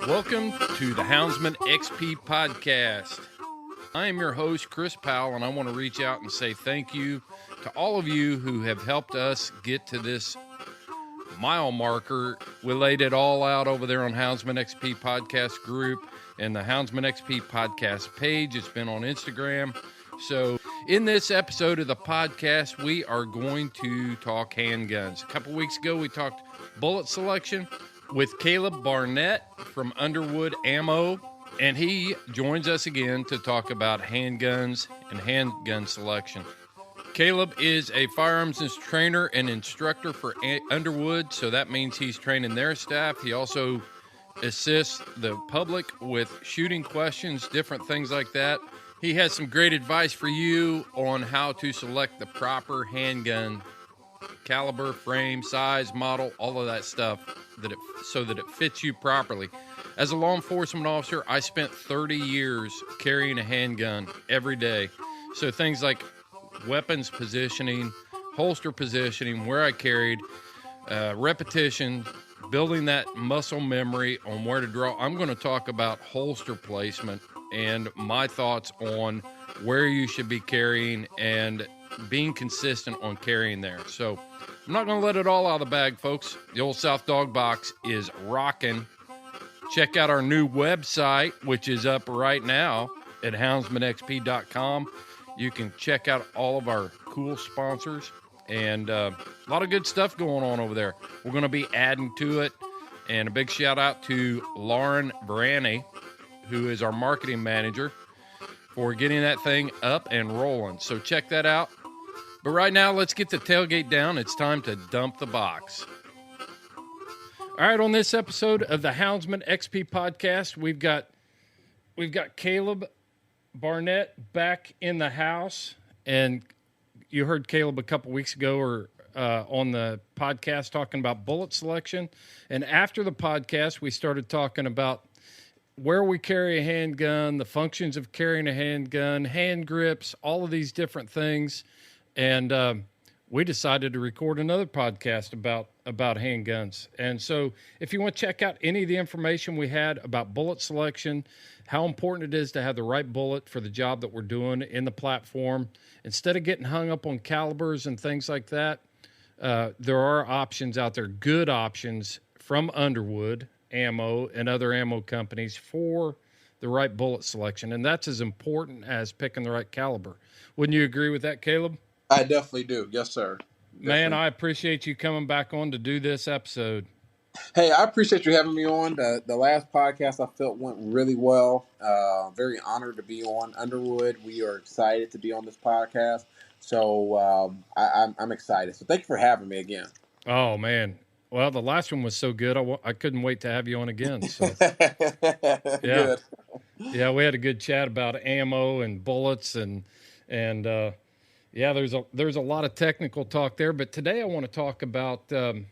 Welcome to the Houndsman XP Podcast. I am your host, Chris Powell, and I want to reach out and say thank you to all of you who have helped us get to this mile marker. We laid it all out over there on Houndsman XP Podcast group and the Houndsman XP Podcast page. It's been on Instagram. So in this episode of the podcast, we are going to talk handguns. A couple weeks ago, we talked bullet selection with Caleb Barnett from Underwood Ammo, and he joins us again to talk about handguns and handgun selection. Caleb is a firearms trainer and instructor for Underwood, so that means he's training their staff. He also assists the public with shooting questions, different things like that. He has some great advice for you on how to select the proper handgun, caliber, frame, size, model, all of that stuff, so that it fits you properly. As a law enforcement officer, I spent 30 years carrying a handgun every day. So things like weapons positioning, holster positioning, where I carried, repetition, building that muscle memory on where to draw. I'm going to talk about holster placement and my thoughts on where you should be carrying and being consistent on carrying there. So I'm not going to let it all out of the bag, folks. The Old South Dog Box is rocking. Check out our new website, which is up right now at houndsmanxp.com. You can check out all of our cool sponsors and a lot of good stuff going on over there. We're going to be adding to it. And a big shout out to Lauren Branny, who is our marketing manager, for getting that thing up and rolling. So check that out. But right now, let's get the tailgate down. It's time to dump the box. All right, on this episode of the Houndsman XP Podcast, we've got Caleb Barnett back in the house. And you heard Caleb a couple weeks ago or on the podcast talking about bullet selection. And after the podcast, we started talking about where we carry a handgun, the functions of carrying a handgun, hand grips, all of these different things. And we decided to record another podcast about handguns. And so if you want to check out any of the information we had about bullet selection, how important it is to have the right bullet for the job that we're doing in the platform, instead of getting hung up on calibers and things like that, there are options out there, good options from Underwood Ammo and other ammo companies for the right bullet selection. And that's as important as picking the right caliber. Wouldn't you agree with that, Caleb? I definitely do. Yes, sir. Definitely. Man, I appreciate you coming back on to do this episode. Hey, I appreciate you having me on. The last podcast I felt went really well. Very honored to be on Underwood. We are excited to be on this podcast. So I'm excited. So thank you for having me again. Oh, man. Well, the last one was so good, I couldn't wait to have you on again. So, yeah. Good. Yeah, we had a good chat about ammo and bullets and yeah, there's a lot of technical talk there. But today I want to talk about the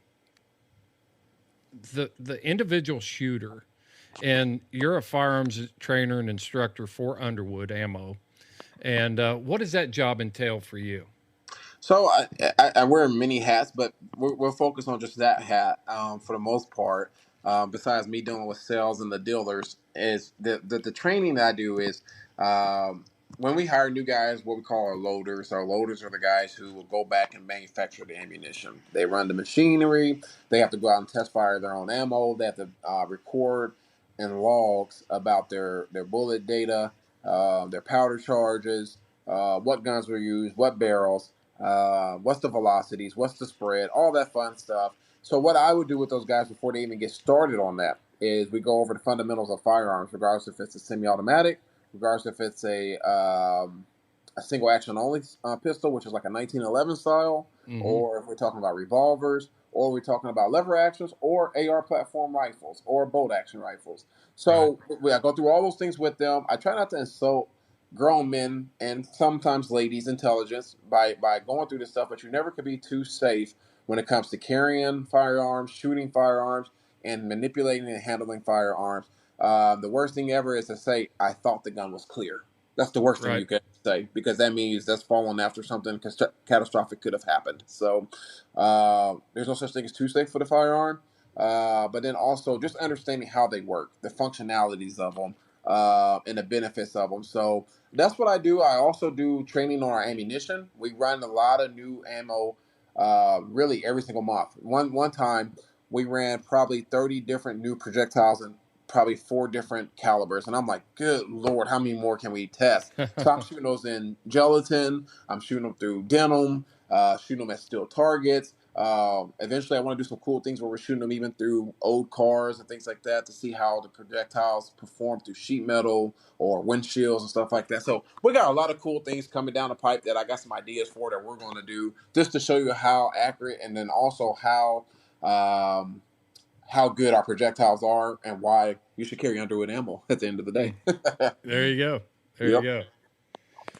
individual shooter. And you're a firearms trainer and instructor for Underwood Ammo. And what does that job entail for you? So I wear many hats, but we're focused on just that hat for the most part. Besides me dealing with sales and the dealers, is the training that I do is when we hire new guys, what we call our loaders. Our loaders are the guys who will go back and manufacture the ammunition. They run the machinery. They have to go out and test fire their own ammo. They have to record and logs about their bullet data, their powder charges, what guns were used, what barrels. What's the velocities, what's the spread, all that fun stuff. So what I would do with those guys before they even get started on that is we go over the fundamentals of firearms, regardless if it's a semi-automatic, regardless if it's a single action only pistol, which is like a 1911 style, or if we're talking about revolvers, or we're talking about lever actions, or AR platform rifles, or bolt action rifles. So I go through all those things with them. I try not to insult grown men and sometimes ladies' intelligence by going through this stuff, but you never could be too safe when it comes to carrying firearms, shooting firearms, and manipulating and handling firearms. The worst thing ever is to say, I thought the gun was clear. That's the worst thing you can say, because that means that's falling after something catastrophic could have happened. So there's no such thing as too safe for the firearm. but then also just understanding how they work, the functionalities of them, and the benefits of them. So that's what I do. I also do training on our ammunition. We run a lot of new ammo, really every single month. One time we ran probably 30 different new projectiles and probably 4 different calibers, and I'm like, good Lord, how many more can we test? So I'm shooting those in gelatin, I'm shooting them through denim, shooting them at steel targets. Eventually I want to do some cool things where we're shooting them even through old cars and things like that to see how the projectiles perform through sheet metal or windshields and stuff like that. So we got a lot of cool things coming down the pipe that I got some ideas for that we're going to do just to show you how accurate, and then also how good our projectiles are and why you should carry Underwood ammo at the end of the day. There you go. There you go.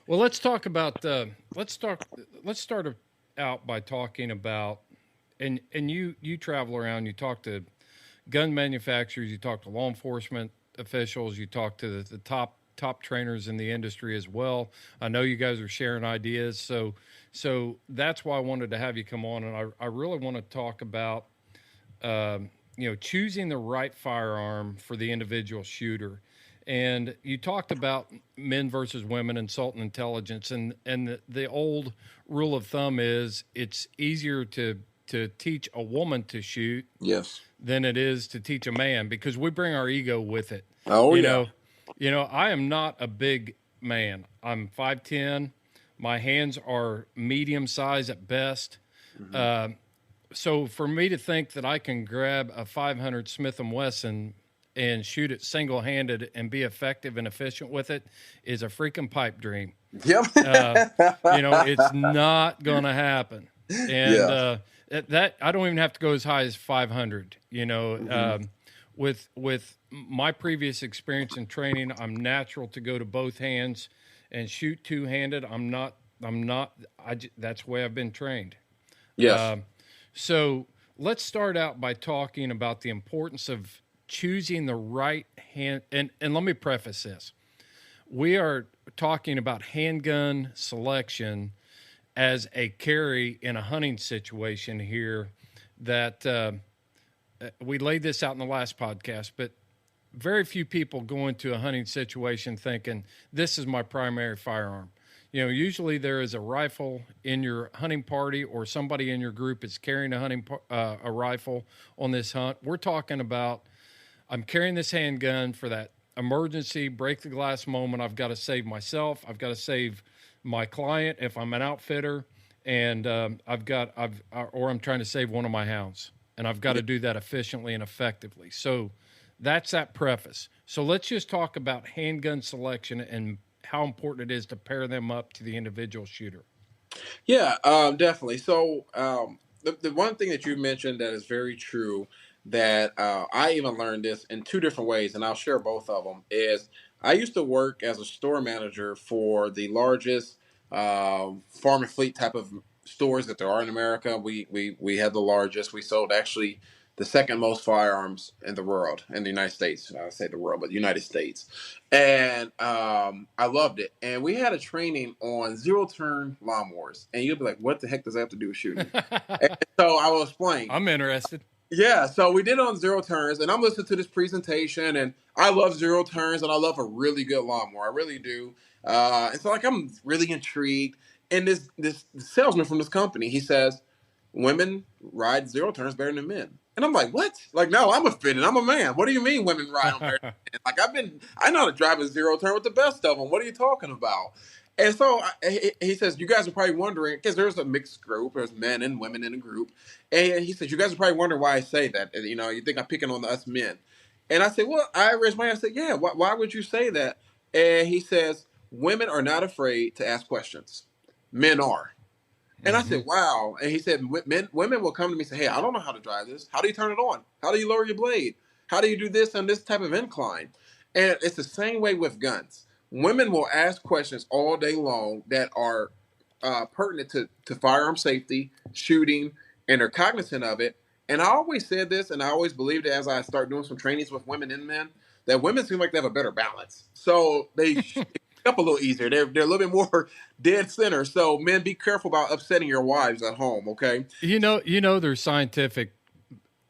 Well, let's talk about let's start out by talking about, and you travel around, you talk to gun manufacturers, you talk to law enforcement officials, you talk to the top trainers in the industry as well. I know you guys are sharing ideas, so that's why I wanted to have you come on, and I really want to talk about choosing the right firearm for the individual shooter. And you talked about men versus women and SALT and intelligence, and the old rule of thumb is it's easier to teach a woman to shoot than it is to teach a man, because we bring our ego with it. You know, I am not a big man. I'm 5'10". My hands are medium size at best. Mm-hmm. So for me to think that I can grab a 500 Smith & Wesson and shoot it single-handed and be effective and efficient with it is a freaking pipe dream. Yep. It's not going to happen. And that I don't even have to go as high as 500. With my previous experience in training, I'm natural to go to both hands and shoot two-handed. That's the way I've been trained. Yes. So let's start out by talking about the importance of choosing the right hand. And let me preface this. We are talking about handgun selection as a carry in a hunting situation here that we laid this out in the last podcast, but very few people go into a hunting situation thinking, this is my primary firearm. Usually there is a rifle in your hunting party, or somebody in your group is carrying a rifle on this hunt. We're talking about, I'm carrying this handgun for that emergency, break the glass moment. I've got to save myself. I've got to save my client if I'm an outfitter, and I'm trying to save one of my hounds, and I've got to do that efficiently and effectively. So that's that preface. So let's just talk about handgun selection and how important it is to pair them up to the individual shooter. Yeah, definitely. So the one thing that you mentioned that is very true, that I even learned this in 2 different ways, and I'll share both of them, is I used to work as a store manager for the largest farm and fleet type of stores that there are in America. We had the largest. We sold actually the second most firearms in the world, in the United States. I say the world, but the United States. And I loved it. And we had a training on zero-turn lawnmowers. And you'll be like, what the heck does that have to do with shooting? And so I will explain. I'm interested. Yeah, so we did it on zero turns, and I'm listening to this presentation, and I love zero turns, and I love a really good lawnmower. I really do. And so, I'm really intrigued. And this salesman from this company, he says, women ride zero turns better than men. And I'm like, what? No, I'm offended. I'm a man. What do you mean women ride them better than men? I know how to drive a zero turn with the best of them. What are you talking about? And so he says, you guys are probably wondering, because there's a mixed group, there's men and women in a group. And he says, you guys are probably wondering why I say that. And, you think I'm picking on us men. And I said, well, I raised my hand. I said, yeah, why would you say that? And he says, women are not afraid to ask questions. Men are. And I said, wow. And he said, women will come to me and say, hey, I don't know how to drive this. How do you turn it on? How do you lower your blade? How do you do this on this type of incline? And it's the same way with guns. Women will ask questions all day long that are pertinent to firearm safety, shooting, and they're cognizant of it. And I always said this, and I always believed it as I start doing some trainings with women and men, that women seem like they have a better balance. So they pick up a little easier. They're a little bit more dead center. So men, be careful about upsetting your wives at home, okay? There's scientific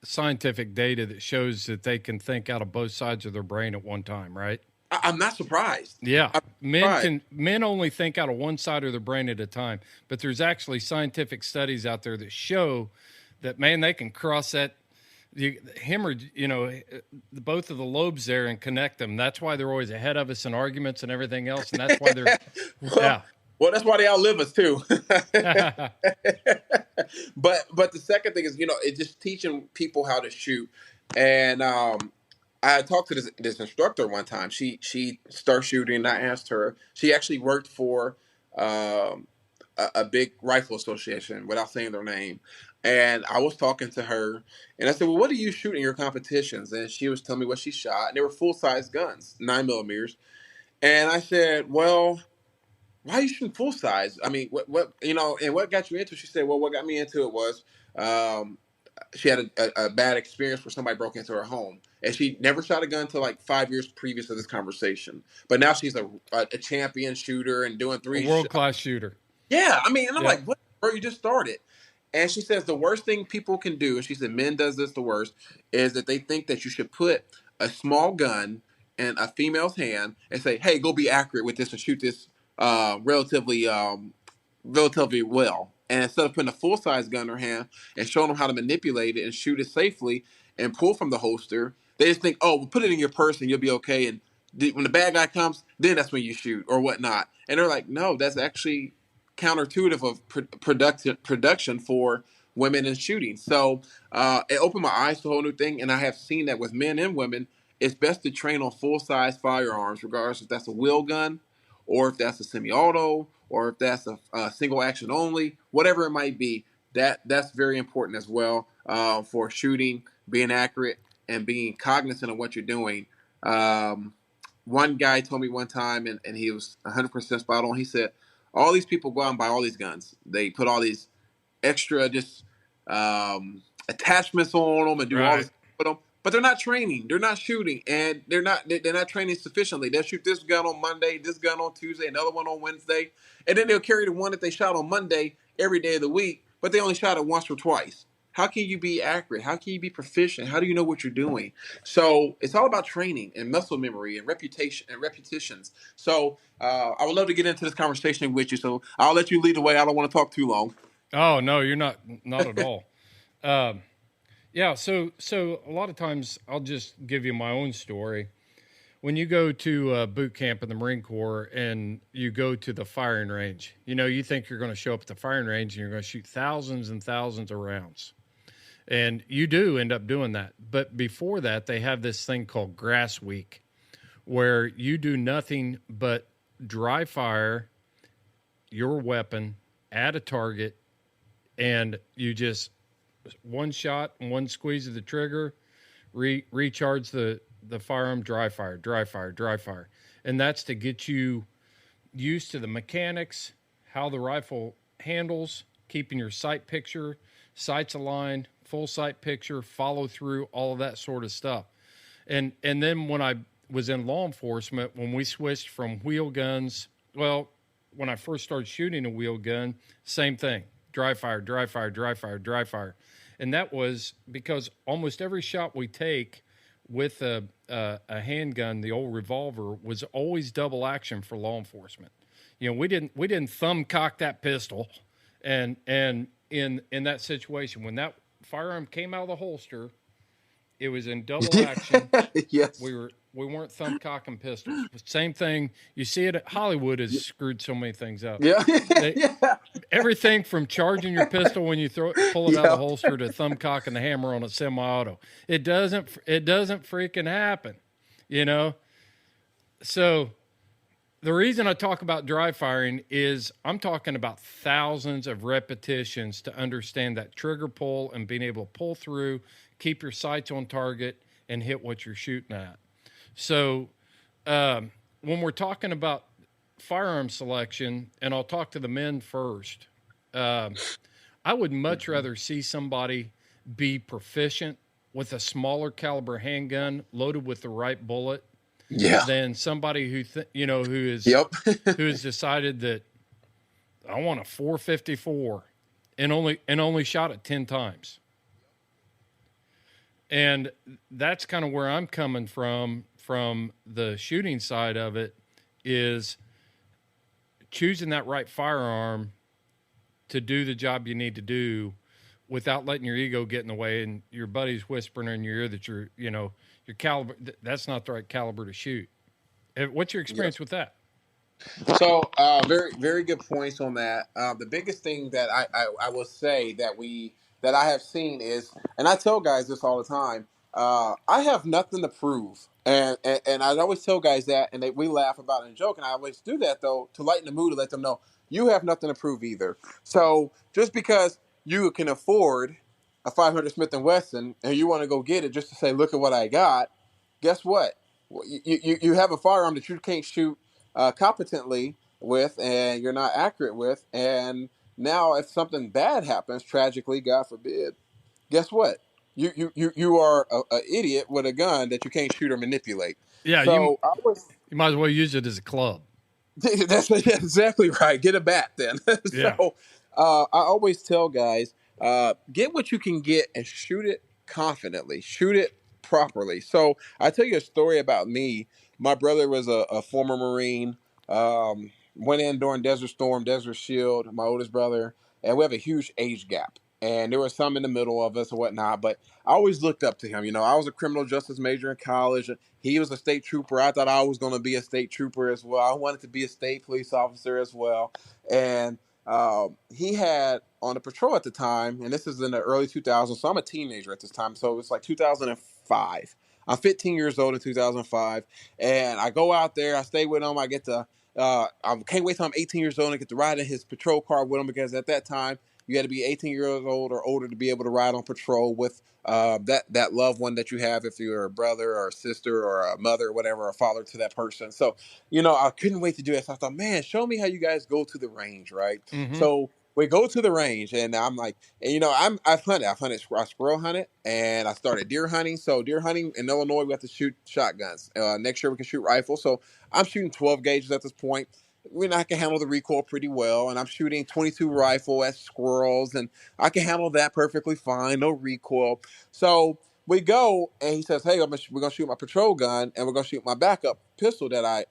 scientific data that shows that they can think out of both sides of their brain at one time, right? I'm not surprised. Yeah. I'm surprised. Men only think out of one side of their brain at a time, but there's actually scientific studies out there that show that, man, they can cross that hemorrhage, both of the lobes there and connect them. That's why they're always ahead of us in arguments and everything else, and that's why they're Well, that's why they outlive us too. But the second thing is, it's just teaching people how to shoot. And I talked to this instructor one time. She started shooting, and I asked her. She actually worked for a big rifle association, without saying their name. And I was talking to her, and I said, "Well, what do you shoot in your competitions?" And she was telling me what she shot. And they were full-size guns, 9mm. And I said, "Well, why are you shooting full size? I mean, what and what got you into it?" She said, "Well, what got me into it was she had a bad experience where somebody broke into her home, and she never shot a gun until like 5 years previous to this conversation. But now she's a champion shooter and doing a world-class shooter." Yeah, I mean, and I'm like, "What, bro? You just started." And she says the worst thing people can do, and she said men does this the worst, is that they think that you should put a small gun in a female's hand and say, "Hey, go be accurate with this and shoot this relatively well." And instead of putting a full size gun in her hand and showing them how to manipulate it and shoot it safely and pull from the holster, they just think, "Oh, well, put it in your purse and you'll be okay. And when the bad guy comes, then that's when you shoot or whatnot." And they're like, "No, that's actually counterintuitive of production for women in shooting." So it opened my eyes to a whole new thing, and I have seen that with men and women. It's best to train on full-size firearms, regardless if that's a wheel gun or if that's a semi-auto or if that's a single action only, whatever it might be. That's very important as well for shooting, being accurate, and being cognizant of what you're doing. One guy told me one time, and he was 100% spot on. He said, all these people go out and buy all these guns. They put all these extra just attachments on them and do all this with them, but they're not training. They're not shooting, and they're not training sufficiently. They'll shoot this gun on Monday, this gun on Tuesday, another one on Wednesday, and then they'll carry the one that they shot on Monday every day of the week, but they only shot it once or twice. How can you be accurate? How can you be proficient? How do you know what you're doing? So it's all about training and muscle memory and reputation and repetitions. So I would love to get into this conversation with you. So I'll let you lead the way. I don't want to talk too long. Oh no, you're not at all. Yeah. So a lot of times I'll just give you my own story. When you go to boot camp in the Marine Corps and you go to the firing range, you think you're going to show up at the firing range and you're going to shoot thousands and thousands of rounds. And you do end up doing that. But before that, they have this thing called grass week where you do nothing but dry fire your weapon at a target, and you just one shot and one squeeze of the trigger, recharge the firearm, dry fire, dry fire, dry fire. And that's to get you used to the mechanics, how the rifle handles, keeping your sight picture, sights aligned, full sight picture, follow through, all of that sort of stuff. And then when I was in law enforcement, when we switched from wheel guns, well, when I first started shooting a wheel gun, same thing, dry fire, dry fire, dry fire, dry fire. And that was because almost every shot we take with a handgun, the old revolver, was always double action for law enforcement. We didn't thumb cock that pistol, and in that situation, when that firearm came out of the holster, it was in double action. Yes. We weren't thumb cocking pistols. Same thing. You see it at Hollywood has screwed so many things up. Yeah. Everything from charging your pistol when you pull it out of the holster to thumb cocking the hammer on a semi-auto. It doesn't freaking happen, So the reason I talk about dry firing is I'm talking about thousands of repetitions to understand that trigger pull and being able to pull through, keep your sights on target, and hit what you're shooting at. So when we're talking about firearm selection, and I'll talk to the men first, I would much rather see somebody be proficient with a smaller caliber handgun loaded with the right bullet than somebody who has decided that I want a 454 and only shot it 10 times. And that's kind of where I'm coming from the shooting side of it, is choosing that right firearm to do the job you need to do without letting your ego get in the way and your buddies whispering in your ear that your caliber, that's not the right caliber to shoot. What's your Yeah. experience with that? So, very, very good points on that. The biggest thing that I will say that I have seen is, and I tell guys this all the time, I have nothing to prove, and I always tell guys that, and we laugh about it and joke, and I always do that though to lighten the mood to let them know you have nothing to prove either. So just because you can afford a 500 Smith and Wesson and you want to go get it just to say, look at what I got, guess what? You have a firearm that you can't shoot competently with, and you're not accurate with, and now if something bad happens, tragically, God forbid, guess what? You are a idiot with a gun that you can't shoot or manipulate. Yeah, So I was you might as well use it as a club. That's exactly right. Get a bat then. Yeah. So I always tell guys, get what you can get and shoot it confidently, shoot it properly. So I tell you a story about me. My brother was a former Marine. Went in during Desert Storm, Desert Shield, my oldest brother, and we have a huge age gap. And there was some in the middle of us or whatnot, but I always looked up to him. You know, I was a criminal justice major in college. He was a state trooper. I thought I was going to be a state trooper as well. I wanted to be a state police officer as well. And he had on the patrol at the time, and this is in the early 2000s, so I'm a teenager at this time. So it was like 2005. I'm 15 years old in 2005. And I go out there, I stay with him. I get to, I can't wait till I'm 18 years old and get to ride in his patrol car with him, because at that time, you had to be 18 years old or older to be able to ride on patrol with that loved one that you have, if you're a brother or a sister or a mother or whatever, a father to that person. So, I couldn't wait to do that. So I thought, man, show me how you guys go to the range, right? Mm-hmm. So we go to the range, and I'm like, and, I've hunted, I squirrel hunted, and I started deer hunting. So deer hunting in Illinois, we have to shoot shotguns. Next year we can shoot rifles. So I'm shooting 12 gauges at this point. I can handle the recoil pretty well, and I'm shooting 22 rifle at squirrels, and I can handle that perfectly fine, no recoil. So we go, and he says, "Hey, we're gonna shoot my patrol gun, and we're gonna shoot my backup pistol that I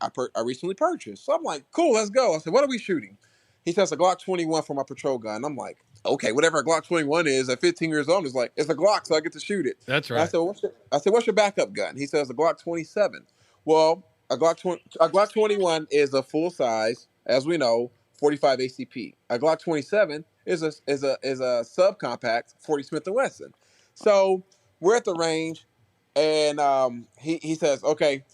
recently purchased." So I'm like, "Cool, let's go." I said, "What are we shooting?" He says, "A Glock 21 for my patrol gun." I'm like, "Okay, whatever a Glock 21 is." At 15 years old, it's like, it's a Glock, so I get to shoot it. That's right. And I said, "What's your backup gun?" He says, "A Glock 27." Well, a Glock 21 is a full size, as we know, 45 ACP. A Glock 27 is a subcompact 40 Smith and Wesson. So we're at the range, and he says, "Okay,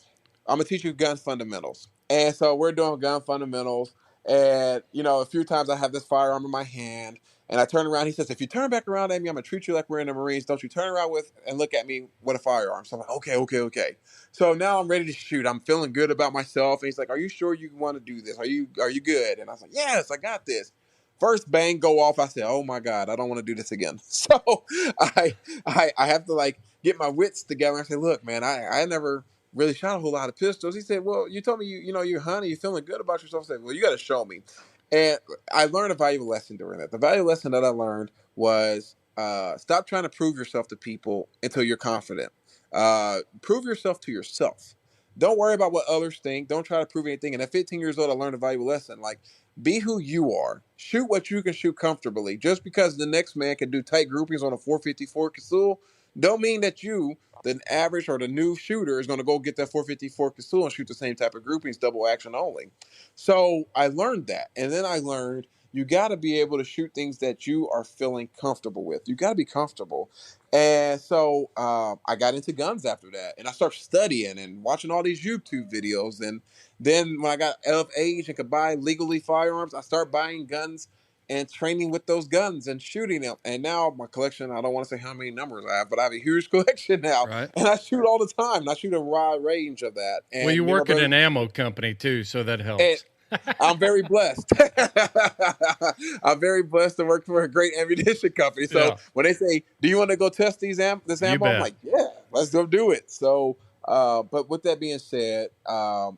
I'm gonna teach you gun fundamentals." And so we're doing gun fundamentals, and a few times I have this firearm in my hand, and I turn around. He says, "If you turn back around at me, I'm gonna treat you like we're in the Marines. Don't you turn around and look at me with a firearm." So I'm like, "Okay, okay, okay." So now I'm ready to shoot. I'm feeling good about myself, and he's like, "Are you sure you want to do this? Are you good?" And I was like, "Yes, I got this." First bang go off. I said, "Oh my God, I don't want to do this again." So I have to get my wits together and say, "Look, man, I never really shot a whole lot of pistols." He said, "Well, you told me you're hunting, you're feeling good about yourself." I said, "Well, you got to show me." And I learned a valuable lesson during that. The valuable lesson that I learned was stop trying to prove yourself to people until you're confident. Prove yourself to yourself. Don't worry about what others think. Don't try to prove anything. And at 15 years old, I learned a valuable lesson. Be who you are. Shoot what you can shoot comfortably. Just because the next man can do tight groupings on a 454 Casull, don't mean that you, the average or the new shooter, is going to go get that 454 Casull and shoot the same type of groupings, double action only. So I learned that. And then I learned you got to be able to shoot things that you are feeling comfortable with. You got to be comfortable. And so I got into guns after that. And I started studying and watching all these YouTube videos. And then when I got of age and could buy legally firearms, I started buying guns and training with those guns and shooting them. And now my collection, I don't want to say how many numbers I have, but I have a huge collection now. Right. And I shoot all the time. And I shoot a wide range of that. And well, you work at an ammo company too, so that helps. I'm very blessed. I'm very blessed to work for a great ammunition company. So when they say, "Do you want to go test this ammo?" I'm like, "Yeah, let's go do it." So, but with that being said,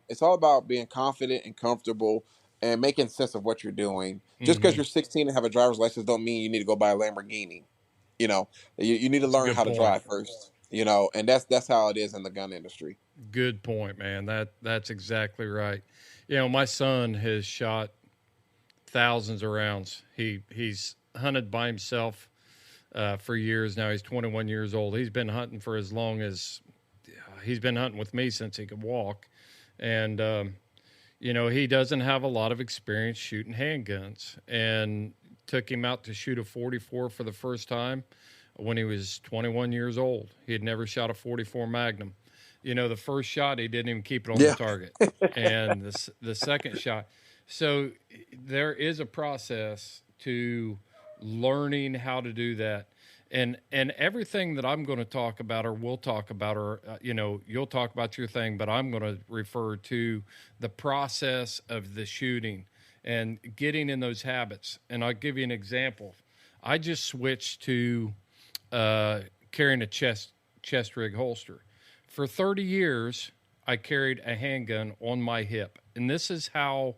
it's all about being confident and comfortable and making sense of what you're doing. Just because you're 16 and have a driver's license don't mean you need to go buy a Lamborghini. You need to learn how to drive first. and that's how it is in the gun industry. Good point, man. That's exactly right. My son has shot thousands of rounds. He's hunted by himself for years now. He's 21 years old. He's been hunting for as long as he's been hunting with me since he could walk, and he doesn't have a lot of experience shooting handguns. And took him out to shoot a 44 for the first time when he was 21 years old. He had never shot a 44 Magnum. The first shot, he didn't even keep it on the target. And the second shot. So there is a process to learning how to do that. And everything that I'm going to talk about, or we'll talk about, or, you'll talk about your thing, but I'm going to refer to the process of the shooting and getting in those habits. And I'll give you an example. I just switched to carrying a chest rig holster. For 30 years, I carried a handgun on my hip. And this is how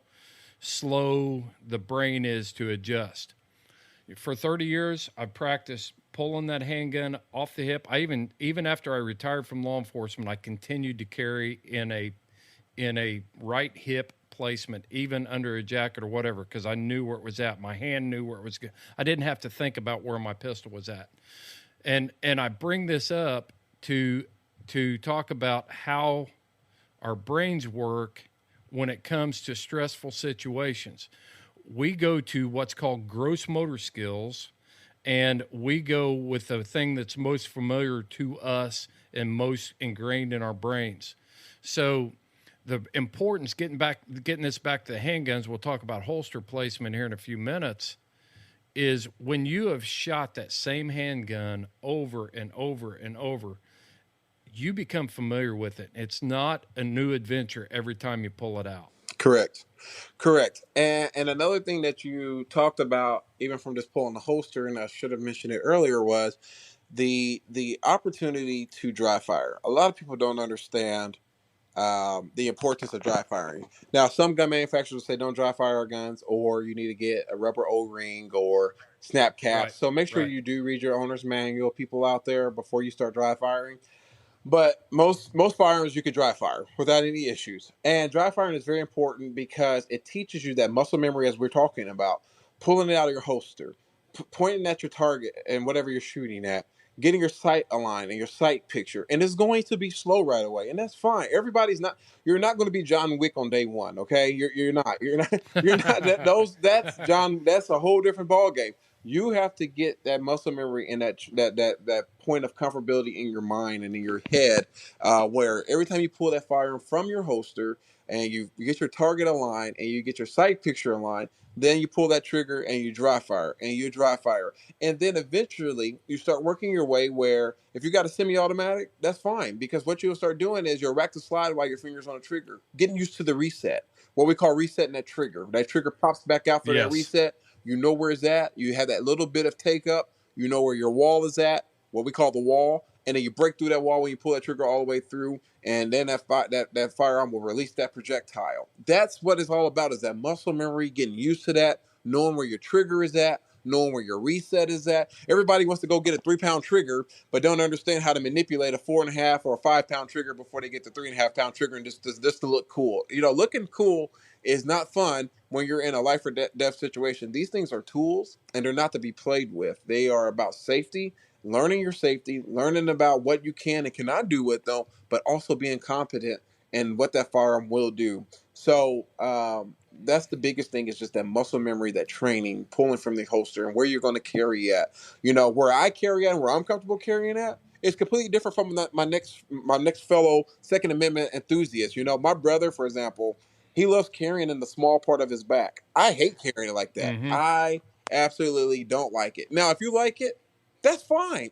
slow the brain is to adjust. For 30 years, I practiced pulling that handgun off the hip. I even after I retired from law enforcement, I continued to carry in a right hip placement, even under a jacket or whatever, because I knew where it was at. My hand knew where it was. I didn't have to think about where my pistol was at. And I bring this up to talk about how our brains work when it comes to stressful situations. We go to what's called gross motor skills, and we go with the thing that's most familiar to us and most ingrained in our brains. So the importance, getting this back to the handguns, we'll talk about holster placement here in a few minutes, is when you have shot that same handgun over and over and over, you become familiar with it. It's not a new adventure every time you pull it out. Correct. And another thing that you talked about, even from just pulling the holster, and I should have mentioned it earlier, was the opportunity to dry fire. A lot of people don't understand the importance of dry firing. Now, some gun manufacturers say don't dry fire our guns, or you need to get a rubber O-ring or snap caps. Right. So make sure you do read your owner's manual, people out there, before you start dry firing. But most firearms you could dry fire without any issues. And dry firing is very important because it teaches you that muscle memory, as we're talking about, pulling it out of your holster, pointing at your target and whatever you're shooting at, getting your sight aligned and your sight picture. And it's going to be slow right away, and that's fine. You're not going to be John Wick on day one, okay? You're not. That's a whole different ball game. You have to get that muscle memory and that point of comfortability in your mind and in your head, where every time you pull that firearm from your holster and you get your target aligned and you get your sight picture aligned, then you pull that trigger and you dry fire and you dry fire. And then eventually you start working your way where if you got a semi-automatic, that's fine, because what you'll start doing is you'll rack the slide while your finger's on the trigger, getting used to the reset, what we call resetting that trigger. That trigger pops back out for that reset. You know where it's at. You have that little bit of take up. You know where your wall is at, what we call the wall. And then you break through that wall when you pull that trigger all the way through. And then that firearm will release that projectile. That's what it's all about, is that muscle memory, getting used to that, knowing where your trigger is at, knowing where your reset is at. Everybody wants to go get a 3-pound trigger, but don't understand how to manipulate a 4.5 or a 5-pound trigger before they get the 3.5-pound trigger, and just to look cool. Looking cool is not fun when you're in a life or death situation. These things are tools, and they're not to be played with. They are about safety, learning your safety, learning about what you can and cannot do with them, but also being competent in what that firearm will do. So that's the biggest thing, is just that muscle memory, that training, pulling from the holster, and where you're going to carry at. Where I carry at and where I'm comfortable carrying at, it's completely different from my next fellow Second Amendment enthusiast. My brother, for example, he loves carrying in the small part of his back. I hate carrying it like that. Mm-hmm. I absolutely don't like it. Now, if you like it, that's fine.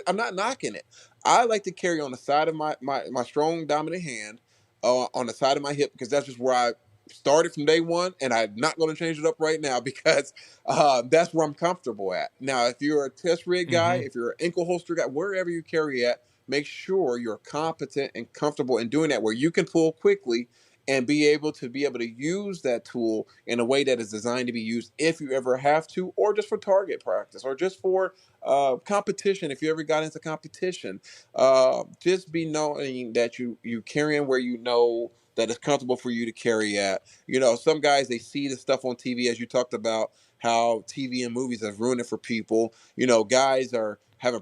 I'm not knocking it. I like to carry on the side of my strong, dominant hand, on the side of my hip, because that's just where I started from day one, and I'm not going to change it up right now, because that's where I'm comfortable at. Now, if you're a test rig guy, if you're an ankle holster guy, wherever you carry at, make sure you're competent and comfortable in doing that, where you can pull quickly and be able to use that tool in a way that is designed to be used if you ever have to, or just for target practice, or just for competition. If you ever got into competition, just be knowing that you carrying where you know that it's comfortable for you to carry at. Some guys, they see the stuff on TV, as you talked about how TV and movies have ruined it for people. Guys are having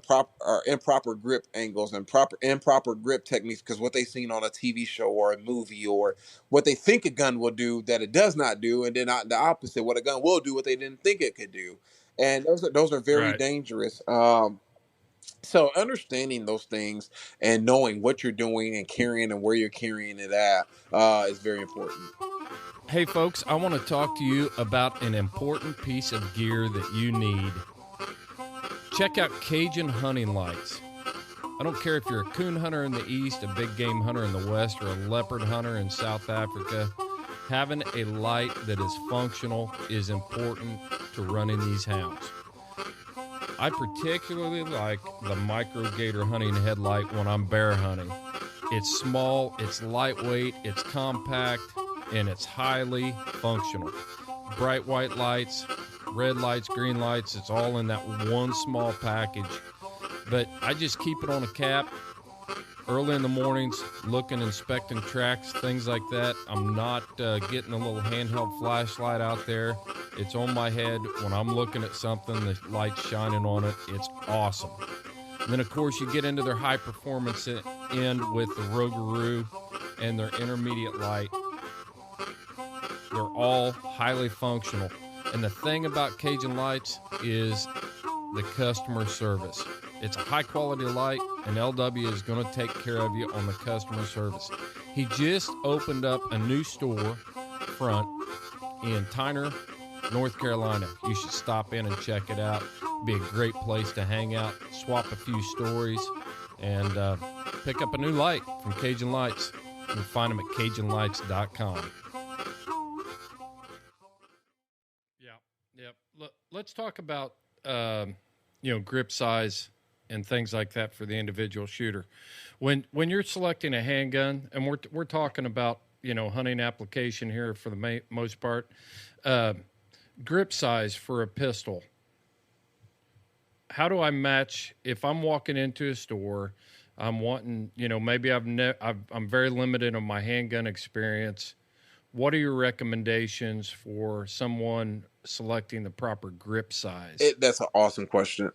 improper grip angles and improper grip techniques because what they've seen on a TV show or a movie, or what they think a gun will do that it does not do, and then the opposite, what a gun will do what they didn't think it could do. And those are very Right. dangerous. So understanding those things and knowing what you're doing and carrying and where you're carrying it at is very important. Hey, folks, I want to talk to you about an important piece of gear that you need. Check out Cajun hunting lights. I don't care if you're a coon hunter in the east, a big game hunter in the west, or a leopard hunter in South Africa. Having a light that is functional is important to running these hounds. I particularly like the Micro Gator hunting headlight when I'm bear hunting. It's small, it's lightweight, it's compact, and it's highly functional. Bright white lights, red lights, green lights, it's all in that one small package. But I just keep it on a cap early in the mornings, looking, inspecting tracks, things like that. I'm not getting a little handheld flashlight out there. It's on my head. When I'm looking at something, the light's shining on it. It's awesome. And then, of course, you get into their high performance end with the Rougarou and their intermediate light. They're all highly functional. And the thing about Cajun lights is the customer service. It's a high quality light, and LW is going to take care of you on the customer service. He just opened up a new store front in Tyner, North Carolina. You should stop in and check it out. Be a great place to hang out, swap a few stories, and pick up a new light from Cajun Lights. You can find them at CajunLights.com. Yeah. Let's talk about grip size and things like that for the individual shooter. When you're selecting a handgun, and we're talking about hunting application here for the most part, grip size for a pistol. How do I match if I'm walking into a store? I'm wanting, maybe I'm very limited on my handgun experience. What are your recommendations for someone selecting the proper grip size? That's an awesome question.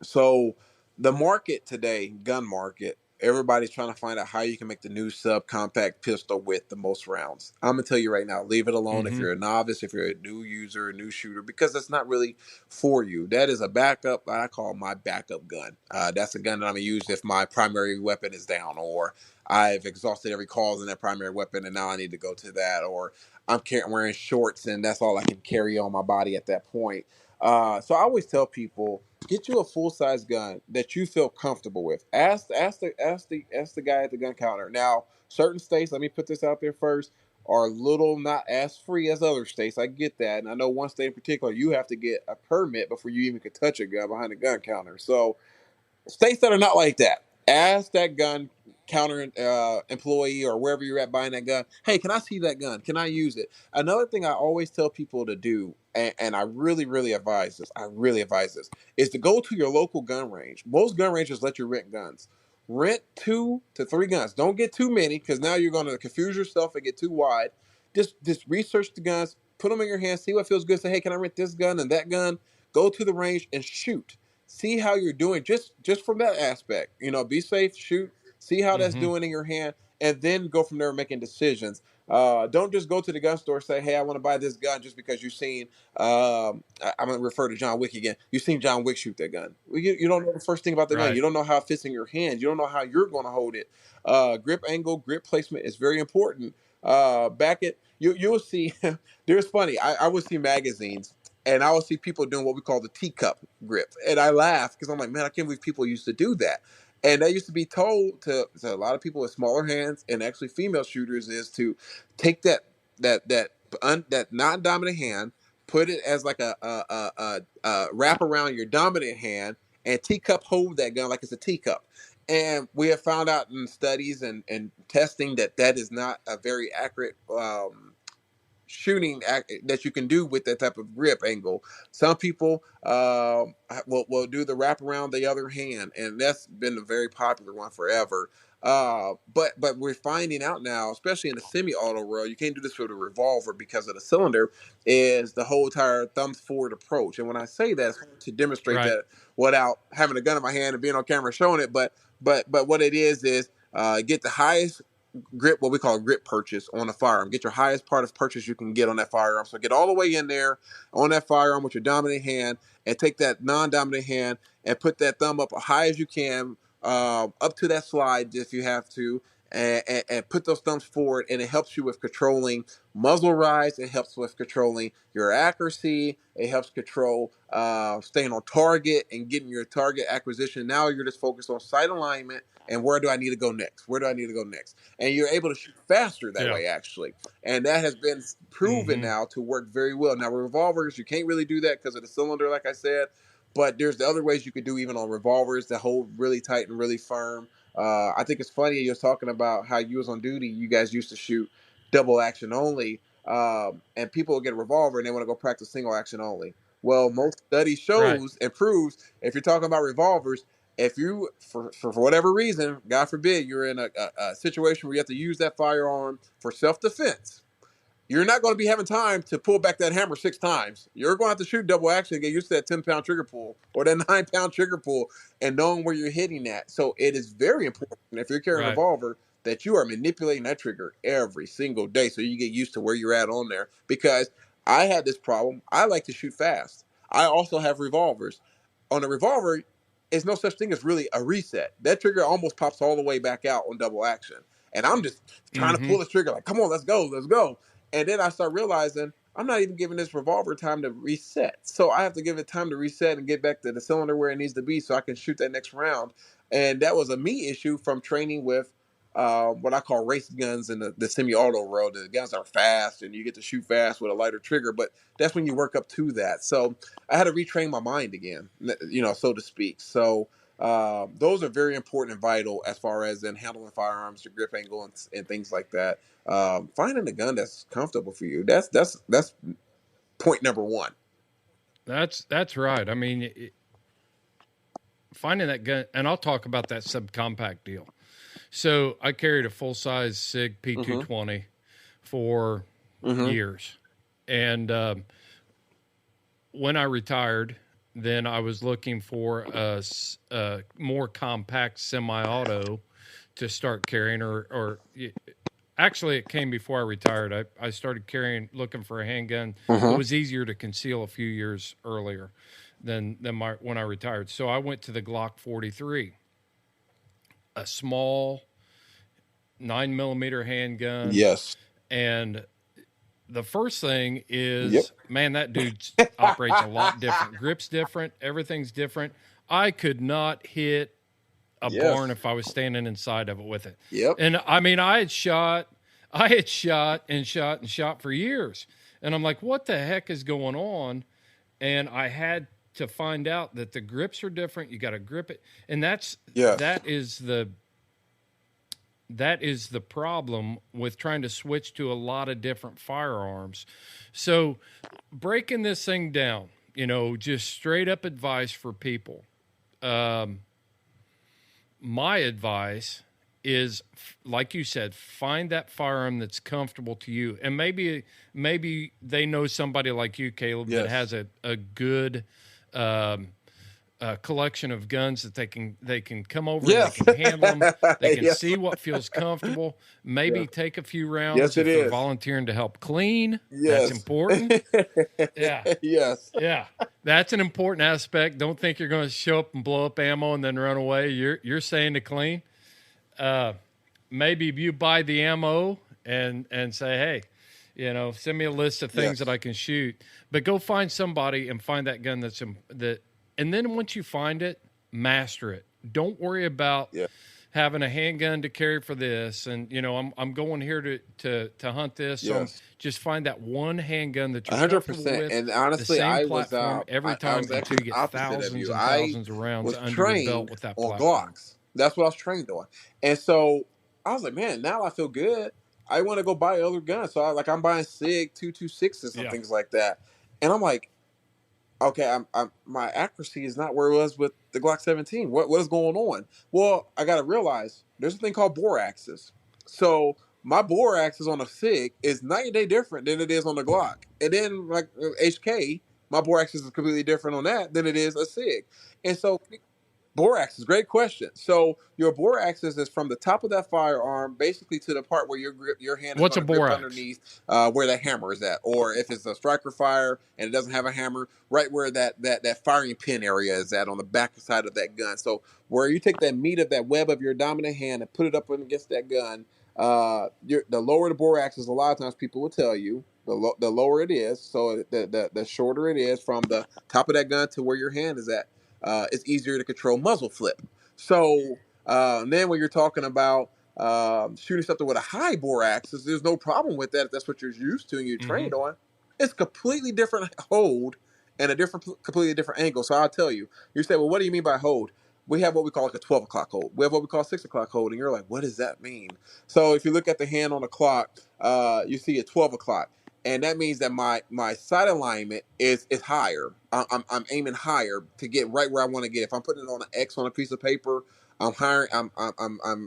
So the market today, gun market, everybody's trying to find out how you can make the new subcompact pistol with the most rounds. I'm going to tell you right now, leave it alone if you're a novice, if you're a new user, a new shooter, because that's not really for you. That is a backup. I call my backup gun. That's a gun that I'm going to use if my primary weapon is down, or I've exhausted every cause in that primary weapon and now I need to go to that, or I'm wearing shorts and that's all I can carry on my body at that point. So I always tell people, get you a full size gun that you feel comfortable with. Ask the guy at the gun counter. Now, certain states, let me put this out there first, are a little not as free as other states. I get that, and I know one state in particular, you have to get a permit before you even could touch a gun behind a gun counter. So states that are not like that, ask that gun counter employee or wherever you're at buying that gun, hey, can I see that gun? Can I use it? Another thing I always tell people to do, and I really advise this, is to go to your local gun range. Most gun ranges let you rent guns. Rent 2 to 3 guns. Don't get too many, because now you're going to confuse yourself and get too wide. Just research the guns, put them in your hand, see what feels good. Say, hey, can I rent this gun and that gun? Go to the range and shoot. See how you're doing just from that aspect. Be safe, shoot, see how that's doing in your hand, and then go from there making decisions. Don't just go to the gun store and say, hey, I want to buy this gun just because you've seen, I'm going to refer to John Wick again. You've seen John Wick shoot that gun. You don't know the first thing about the gun. You don't know how it fits in your hand. You don't know how you're going to hold it. Grip angle, grip placement is very important. You'll see, there's funny, I would see magazines, and I would see people doing what we call the teacup grip. And I laugh because I'm like, man, I can't believe people used to do that. And that used to be told to a lot of people with smaller hands, and actually female shooters, is to take that non-dominant hand, put it as like a wrap around your dominant hand, and teacup hold that gun like it's a teacup. And we have found out in studies and testing that is not a very accurate shooting that you can do with that type of grip angle. Some people will do the wrap around the other hand, and that's been a very popular one forever. But we're finding out now, especially in the semi-auto world, you can't do this with a revolver because of the cylinder. Is the whole entire thumbs forward approach? And when I say that, it's hard to demonstrate that without having a gun in my hand and being on camera showing it. But what it is get the highest grip, what we call a grip purchase on a firearm. Get your highest part of purchase you can get on that firearm. So get all the way in there on that firearm with your dominant hand, and take that non-dominant hand and put that thumb up as high as you can, up to that slide if you have to, and put those thumbs forward, and it helps you with controlling muzzle rise. It helps with controlling your accuracy. It helps control staying on target and getting your target acquisition. Now you're just focused on sight alignment and where do I need to go next? Where do I need to go next? And you're able to shoot faster that way, actually. And that has been proven now to work very well. Now, with revolvers, you can't really do that because of the cylinder, like I said. But there's the other ways you could do even on revolvers that hold really tight and really firm. I think it's funny you was talking about how you was on duty. You guys used to shoot double action only. And people will get a revolver and they want to go practice single action only. Well, most study shows and proves if you're talking about revolvers, if you, for whatever reason, God forbid, you're in a situation where you have to use that firearm for self-defense, you're not going to be having time to pull back that hammer 6 times. You're going to have to shoot double action and get used to that 10-pound trigger pull or that 9-pound trigger pull and knowing where you're hitting at. So it is very important, if you're carrying a revolver, that you are manipulating that trigger every single day so you get used to where you're at on there. Because I had this problem. I like to shoot fast. I also have revolvers. On a revolver, there's no such thing as really a reset. That trigger almost pops all the way back out on double action. And I'm just trying to pull the trigger like, come on, let's go, let's go. And then I start realizing I'm not even giving this revolver time to reset. So I have to give it time to reset and get back to the cylinder where it needs to be so I can shoot that next round. And that was a me issue from training with what I call race guns in the semi-auto world. The guns are fast and you get to shoot fast with a lighter trigger, but that's when you work up to that. So I had to retrain my mind again, so to speak. So those are very important and vital as far as in handling firearms, your grip angle and things like that. Finding a gun that's comfortable for you. That's point number one. That's right. I mean, finding that gun, and I'll talk about that subcompact deal. So I carried a full-size SIG P220 for years. And when I retired, then I was looking for a more compact semi-auto to start carrying. Or actually, it came before I retired. I started looking for a handgun. It was easier to conceal a few years earlier than when I retired. So I went to the Glock 43. A small 9mm handgun. Yes. And the first thing is, man, that dude operates a lot different. Grip's different. Everything's different. I could not hit a barn if I was standing inside of it with it. And I mean, I had shot for years. And I'm like, what the heck is going on? And I had to find out that the grips are different. You got to grip it. And that is the problem with trying to switch to a lot of different firearms. So breaking this thing down, just straight up advice for people. My advice is, like you said, find that firearm that's comfortable to you. And maybe they know somebody like you, Caleb, that has a good collection of guns that they can come over and they can handle them. They can see what feels comfortable. Maybe take a few rounds if they're volunteering to help clean. That's important. That's an important aspect. Don't think you're going to show up and blow up ammo and then run away. You're saying to clean. Maybe you buy the ammo and say, hey, send me a list of things that I can shoot. But go find somebody and find that gun and then once you find it, master it. Don't worry about having a handgun to carry for this. And, I'm going here to hunt this. So just find that one handgun that you're 100%. Comfortable with. And honestly, the same I platform was every time until you get thousands and thousands of rounds under your belt with that platform. Glocks. That's what I was trained on. And so I was like, man, now I feel good. I want to go buy other guns. So I'm buying SIG 226s and Yeah. things like that. And I'm like, okay, my accuracy is not where it was with the Glock 17. What is going on? Well, I got to realize there's a thing called bore axis. So my bore axis on a SIG is night and day different than it is on the Glock. And then like HK, my bore axis is completely different on that than it is a SIG. And so bore axis, great question. So your bore axis is from the top of that firearm, basically to the part where your hand is What's going a to grip bore axe? underneath where that hammer is at, or if it's a striker fire and it doesn't have a hammer, right where that firing pin area is at on the back side of that gun. So where you take that meat of that web of your dominant hand and put it up against that gun, the lower the bore axis, a lot of times people will tell you the lower it is, so the shorter it is from the top of that gun to where your hand is at. It's easier to control muzzle flip. So then when you're talking about shooting something with a high bore axis, there's no problem with that if that's what you're used to and you're trained on. It's completely different hold and completely different angle. So I'll tell you. You say, well, what do you mean by hold? We have what we call like a 12 o'clock hold. We have what we call 6 o'clock hold. And you're like, what does that mean? So if you look at the hand on the clock, you see a 12 o'clock. And that means that my sight alignment is higher. I'm aiming higher to get right where I want to get. If I'm putting it on an X on a piece of paper, I'm higher.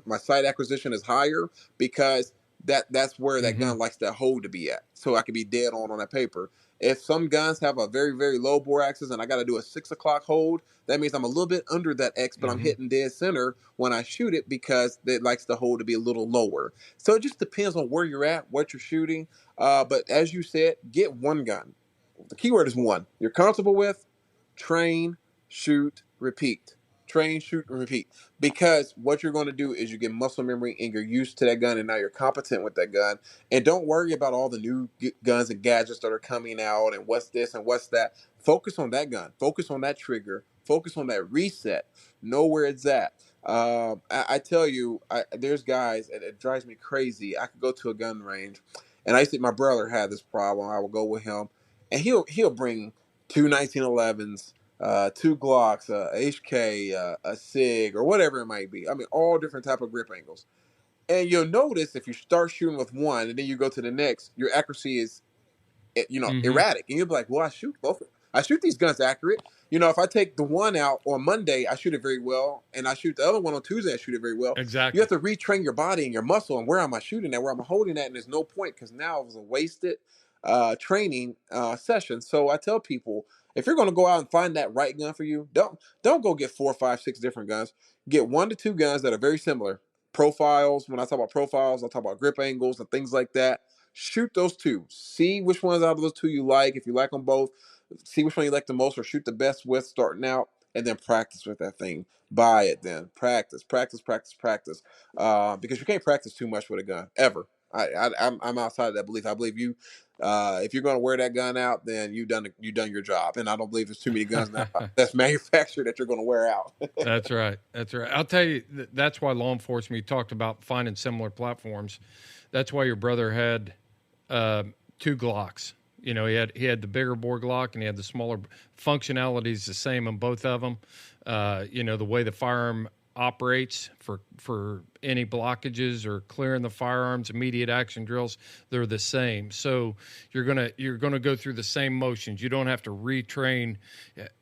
My sight acquisition is higher because that's where that gun likes that hold to be at. So I can be dead on that paper. If some guns have a very, very low bore axis and I got to do a 6 o'clock hold, that means I'm a little bit under that X, but I'm hitting dead center when I shoot it because it likes the hold to be a little lower. So it just depends on where you're at, what you're shooting. But as you said, get one gun. The keyword is one. You're comfortable with, train, shoot, repeat. Train, shoot, and repeat. Because what you're going to do is you get muscle memory and you're used to that gun and now you're competent with that gun. And don't worry about all the new guns and gadgets that are coming out and what's this and what's that. Focus on that gun. Focus on that trigger. Focus on that reset. Know where it's at. I tell you, there's guys, and it drives me crazy. I could go to a gun range, and I used to, my brother had this problem. I would go with him, and he'll bring two 1911s, two Glocks, a HK, a SIG, or whatever it might be. I mean, all different type of grip angles. And you'll notice if you start shooting with one, and then you go to the next, your accuracy is erratic. And you'll be like, well, I shoot both. I shoot these guns accurate. If I take the one out on Monday, I shoot it very well. And I shoot the other one on Tuesday, I shoot it very well. Exactly. You have to retrain your body and your muscle and where am I shooting at, where am I holding at. And there's no point because now it was a wasted training session. So I tell people, if you're going to go out and find that right gun for you, don't go get 4, 5, 6 different guns. Get 1 to 2 guns that are very similar. Profiles. When I talk about profiles, I talk about grip angles and things like that. Shoot those 2. See which ones out of those 2 you like. If you like them both, see which one you like the most or shoot the best with starting out, and then practice with that thing. Buy it then. Practice. Because you can't practice too much with a gun, ever. I'm outside of that belief. I believe you, if you're going to wear that gun out, then you've done your job. And I don't believe there's too many guns now that's manufactured that you're going to wear out. That's right. I'll tell you, that's why law enforcement, you talked about finding similar platforms. That's why your brother had 2 Glocks. He had the bigger bore Glock and he had the smaller. Functionality is the same on both of them. The way the firearm operates for any blockages or clearing the firearms, immediate action drills, they're the same. So you're gonna go through the same motions. You don't have to retrain.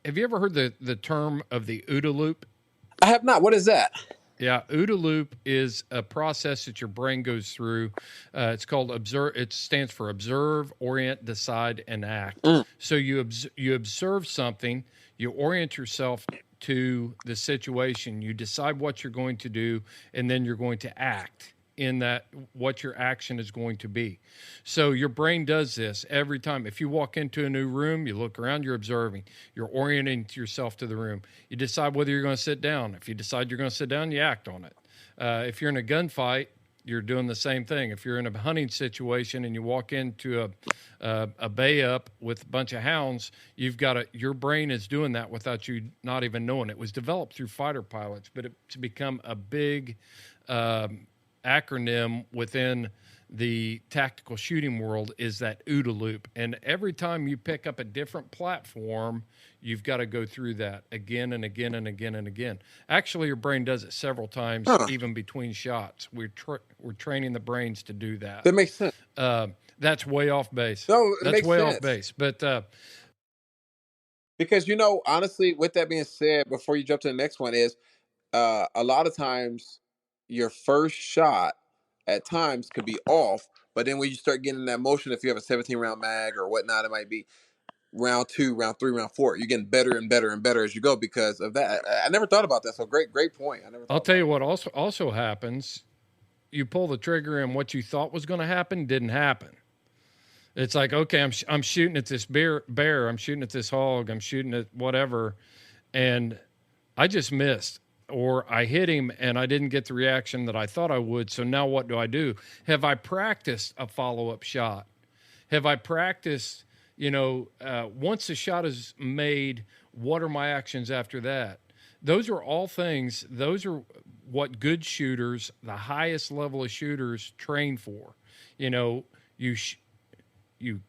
Have you ever heard the term of the OODA loop? I have not. What is that? Yeah, OODA loop is a process that your brain goes through. It's called observe. It stands for observe, orient, decide, and act. So you observe something, you orient yourself to the situation, you decide what you're going to do, and then you're going to act in that, what your action is going to be. So your brain does this every time. If you walk into a new room, you look around, you're observing, you're orienting yourself to the room. You decide whether you're going to sit down. If you decide you're going to sit down, you act on it. If you're in a gunfight, you're doing the same thing. If you're in a hunting situation and you walk into a bay up with a bunch of hounds, your brain is doing that without you not even knowing. It was developed through fighter pilots, but it's become a big acronym within the tactical shooting world is that OODA loop. And every time you pick up a different platform, you've got to go through that again and again and again and again. Actually, your brain does it several times, even between shots. We're training the brains to do that. That makes sense. That's way off base. No, that's way off base. But because, honestly, with that being said, before you jump to the next one is a lot of times your first shot at times could be off, but then when you start getting that motion, if you have a 17-round mag or whatnot, it might be round 2, round 3, round 4. You're getting better and better and better as you go because of that. I never thought about that. So great point. I'll tell you what also happens. You pull the trigger and what you thought was going to happen didn't happen. It's like, okay, I'm shooting at this bear, I'm shooting at this hog, I'm shooting at whatever, and I just missed. Or I hit him and I didn't get the reaction that I thought I would. So now what do? Have I practiced a follow-up shot? Have I practiced, once the shot is made, what are my actions after that? Those are all things. Those are what good shooters, the highest level of shooters, train for. You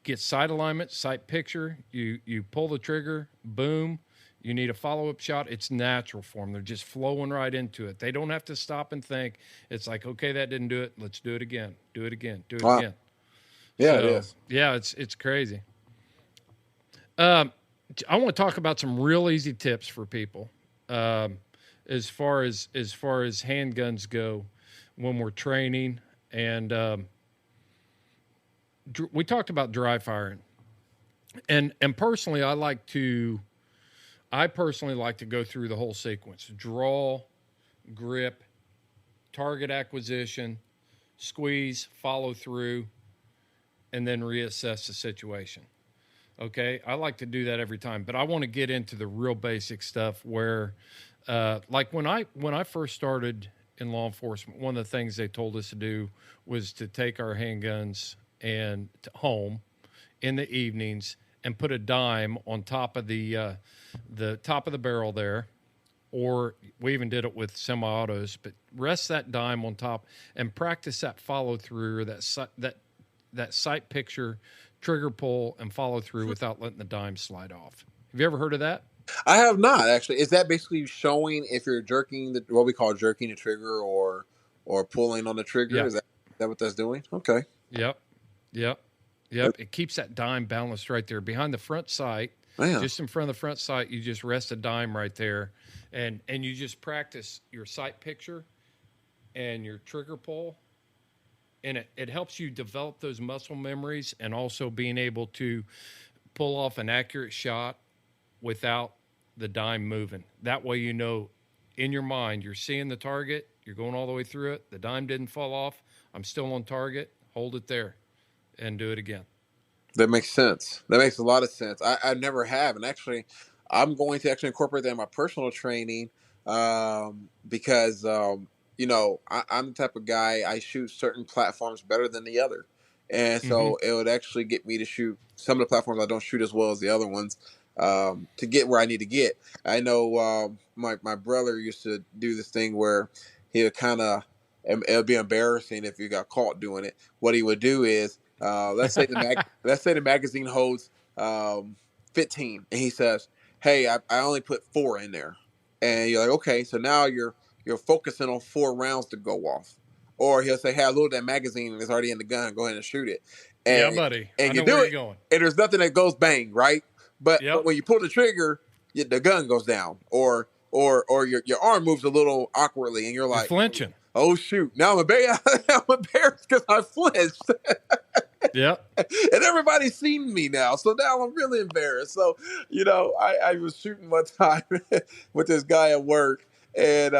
get sight alignment, sight picture, you pull the trigger, boom. You need a follow-up shot. It's natural for them. They're just flowing right into it. They don't have to stop and think. It's like, okay, that didn't do it. Let's do it again. Do it again. Do it again. Yeah, it is. Yeah, it's crazy. I want to talk about some real easy tips for people as far as handguns go when we're training. And we talked about dry firing. And personally, I personally like to go through the whole sequence: draw, grip, target acquisition, squeeze, follow through, and then reassess the situation. Okay, I like to do that every time, but I want to get into the real basic stuff where, like when I first started in law enforcement, one of the things they told us to do was to take our handguns and home in the evenings and put a dime on top of the top of the barrel there, or we even did it with semi-autos. But rest that dime on top and practice that follow through, or that sight picture, trigger pull, and follow through without letting the dime slide off. Have you ever heard of that? I have not, actually. Is that basically showing if you're jerking what we call jerking the trigger or pulling on the trigger? Yeah. Is that what that's doing? Okay. Yep. It keeps that dime balanced right there behind the front sight. Man. Just in front of the front sight, you just rest a dime right there, and you just practice your sight picture and your trigger pull, and it helps you develop those muscle memories and also being able to pull off an accurate shot without the dime moving. That way, in your mind, you're seeing the target, you're going all the way through it, the dime didn't fall off, I'm still on target, hold it there, and do it again. That makes sense. That makes a lot of sense. I never have. And actually, I'm going to incorporate that in my personal training because, I'm the type of guy, I shoot certain platforms better than the other. And so it would actually get me to shoot some of the platforms I don't shoot as well as the other ones to get where I need to get. I know my brother used to do this thing where he would it would be embarrassing if you got caught doing it. What he would do is, let's say the magazine holds 15, and he says, "Hey, I only put 4 in there," and you're like, "Okay, so now you're focusing on 4 rounds to go off." Or he'll say, "Hey, I loaded that magazine and it's already in the gun. Go ahead and shoot it." And, yeah, buddy. And I you know do where it, you're going. and there's nothing that goes bang, right? But when you pull the trigger, the gun goes down, or your arm moves a little awkwardly, and you're like, you're flinching. Oh shoot! Now I'm embarrassed because I flinched. Yeah. And everybody's seen me now, so now I'm really embarrassed. So, I was shooting one time with this guy at work, and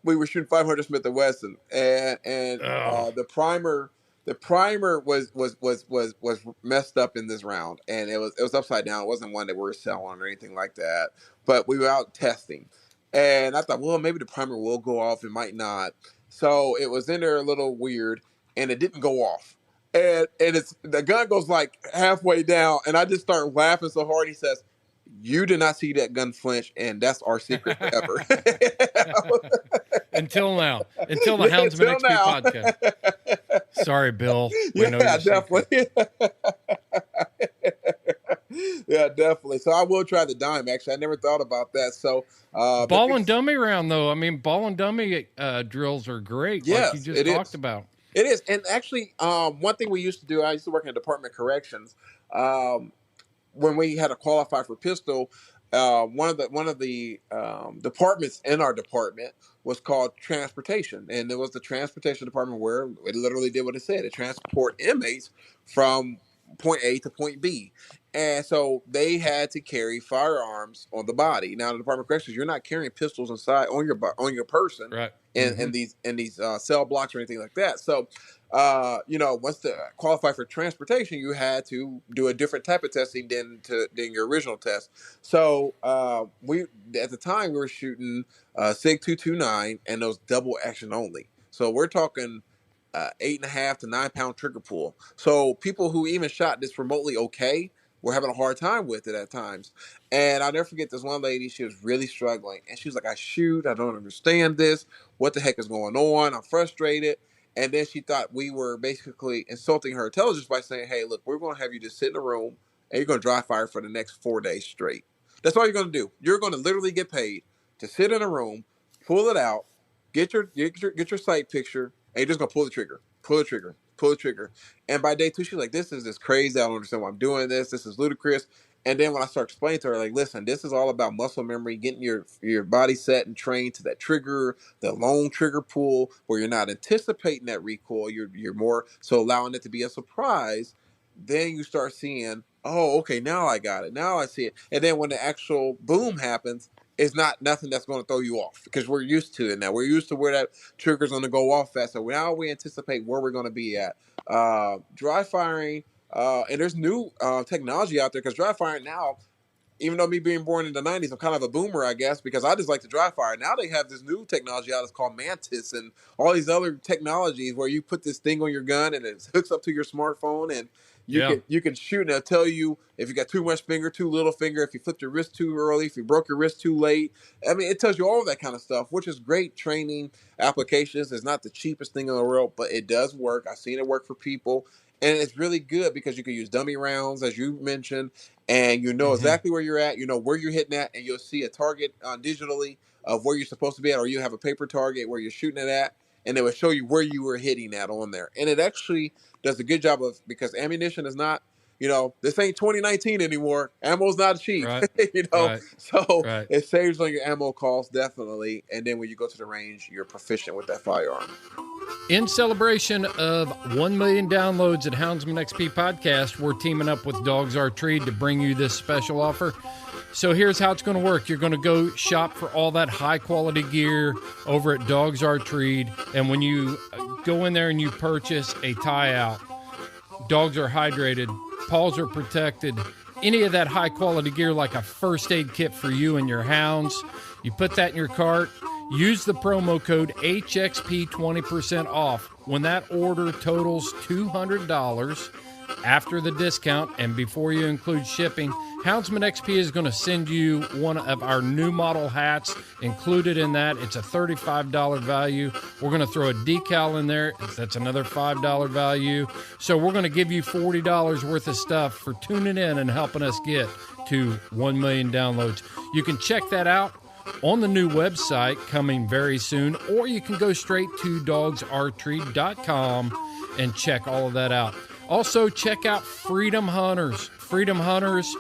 we were shooting 500 Smith & Wesson, and the primer was messed up in this round, and it was upside down. It wasn't one that we were selling or anything like that, but we were out testing, and I thought, well, maybe the primer will go off. It might not. So it was in there a little weird, and it didn't go off. And the gun goes like halfway down, and I just start laughing so hard. He says, "You did not see that gun flinch, and that's our secret forever." Until now. Until the Houndsman XP podcast. Sorry, Bill. We know your secret. Definitely. Yeah, definitely. So I will try the dime. Actually, I never thought about that. So ball and dummy round, though. I mean, ball and dummy drills are great, yes, like you just talked about. It is. And actually, one thing we used to do, I used to work in Department of Corrections. When we had to qualify for pistol, one of the departments in our department was called transportation, and it was the transportation department where it literally did what it said: it transport inmates from point A to point B. And so they had to carry firearms on the body. Now, in the Department of Corrections, you're not carrying pistols inside on your person, right? In these cell blocks or anything like that. So, once to qualify for transportation, you had to do a different type of testing than your original test. So, we at the time we were shooting SIG 229 and those double action only. So we're talking 8.5 to 9 pound trigger pull. So people who even shot this remotely okay were having a hard time with it at times. And I'll never forget this one lady, she was really struggling. And she was like, I don't understand this. What the heck is going on? I'm frustrated. And then she thought we were basically insulting her intelligence by saying, hey, look, we're going to have you just sit in a room and you're going to dry fire for the next 4 days straight. That's all you're going to do. You're going to literally get paid to sit in a room, pull it out, get your sight picture, and you're just going to pull the trigger. And by day 2, she's like, this is crazy. I don't understand why I'm doing this. This is ludicrous. And then when I start explaining to her, like, listen, this is all about muscle memory, getting your body set and trained to that trigger, the long trigger pull, where you're not anticipating that recoil. You're more so allowing it to be a surprise. Then you start seeing, oh, okay, now I got it. Now I see it. And then when the actual boom happens, it's not nothing that's going to throw you off because we're used to it now. We're used to where that trigger's going to go off fast. So now we anticipate where we're going to be at. Dry firing, and there's new technology out there because dry firing now, even though me being born in the 90s, I'm kind of a boomer, I guess, because I just like to dry fire. Now they have this new technology out. It's called Mantis and all these other technologies where you put this thing on your gun and it hooks up to your smartphone and you can shoot, and it'll tell you if you got too much finger, too little finger, if you flipped your wrist too early, if you broke your wrist too late. I mean, it tells you all of that kind of stuff, which is great training applications. It's not the cheapest thing in the world, but it does work. I've seen it work for people, and it's really good because you can use dummy rounds, as you mentioned, and you know exactly where you're at, you know where you're hitting at, and you'll see a target digitally of where you're supposed to be at, or you have a paper target where you're shooting it at, and it will show you where you were hitting at on there. And it actually does a good job of, because ammunition is not, this ain't 2019 anymore. Ammo's not cheap, right. So it saves on your ammo costs, definitely. And then when you go to the range, you're proficient with that firearm. In celebration of 1 million downloads at Houndsman XP Podcast, we're teaming up with Dogs Are Treed to bring you this special offer. So here's how it's going to work. You're going to go shop for all that high-quality gear over at Dogs Are Treed, and when you go in there and you purchase a tie-out, dogs are hydrated, paws are protected, any of that high-quality gear like a first aid kit for you and your hounds, you put that in your cart, use the promo code HXP 20% off. When that order totals $200 after the discount and before you include shipping, Houndsman XP is going to send you one of our new model hats included in that. It's a $35 value. We're going to throw a decal in there. That's another $5 value. So we're going to give you $40 worth of stuff for tuning in and helping us get to 1 million downloads. You can check that out on the new website coming very soon, or you can go straight to dogsartreed.com and check all of that out. Also, check out Freedom Hunters. Freedom Hunters,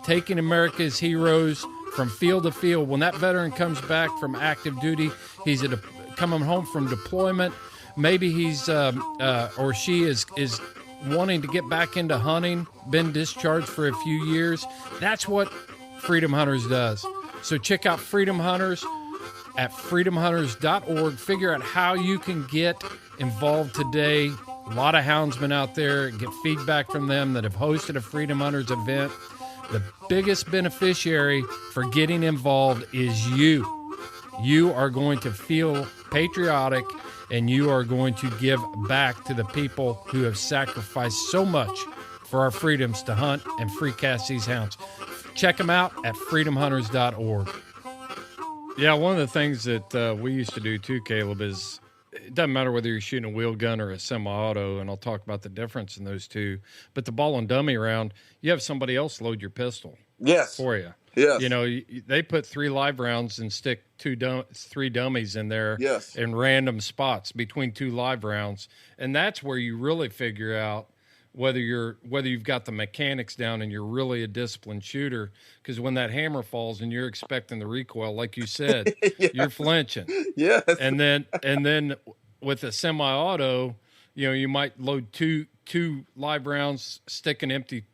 taking America's heroes from field to field. When that veteran comes back from active duty, he's coming home from deployment. Maybe he's or she is wanting to get back into hunting, been discharged for a few years. That's what Freedom Hunters does. So check out Freedom Hunters at freedomhunters.org. Figure out how you can get involved today. A lot of houndsmen out there, get feedback from them that have hosted a Freedom Hunters event. The biggest beneficiary for getting involved is you. You are going to feel patriotic, and you are going to give back to the people who have sacrificed so much for our freedoms to hunt and free cast these hounds. Check them out at freedomhunters.org. Yeah, one of the things that we used to do too, Caleb, is it doesn't matter whether you're shooting a wheel gun or a semi-auto, and I'll talk about the difference in those two. But the ball and dummy round, you have somebody else load your pistol Yes. for you. Yes. You know, they put 3 live rounds and stick 3 dummies in there Yes. in random spots between 2 live rounds, and that's where you really figure out whether you've got the mechanics down and you're really a disciplined shooter. Because when that hammer falls and you're expecting the recoil, like you said, Yes. you're flinching. Yes. And then with a semi-auto, you know, you might load two live rounds, stick an empty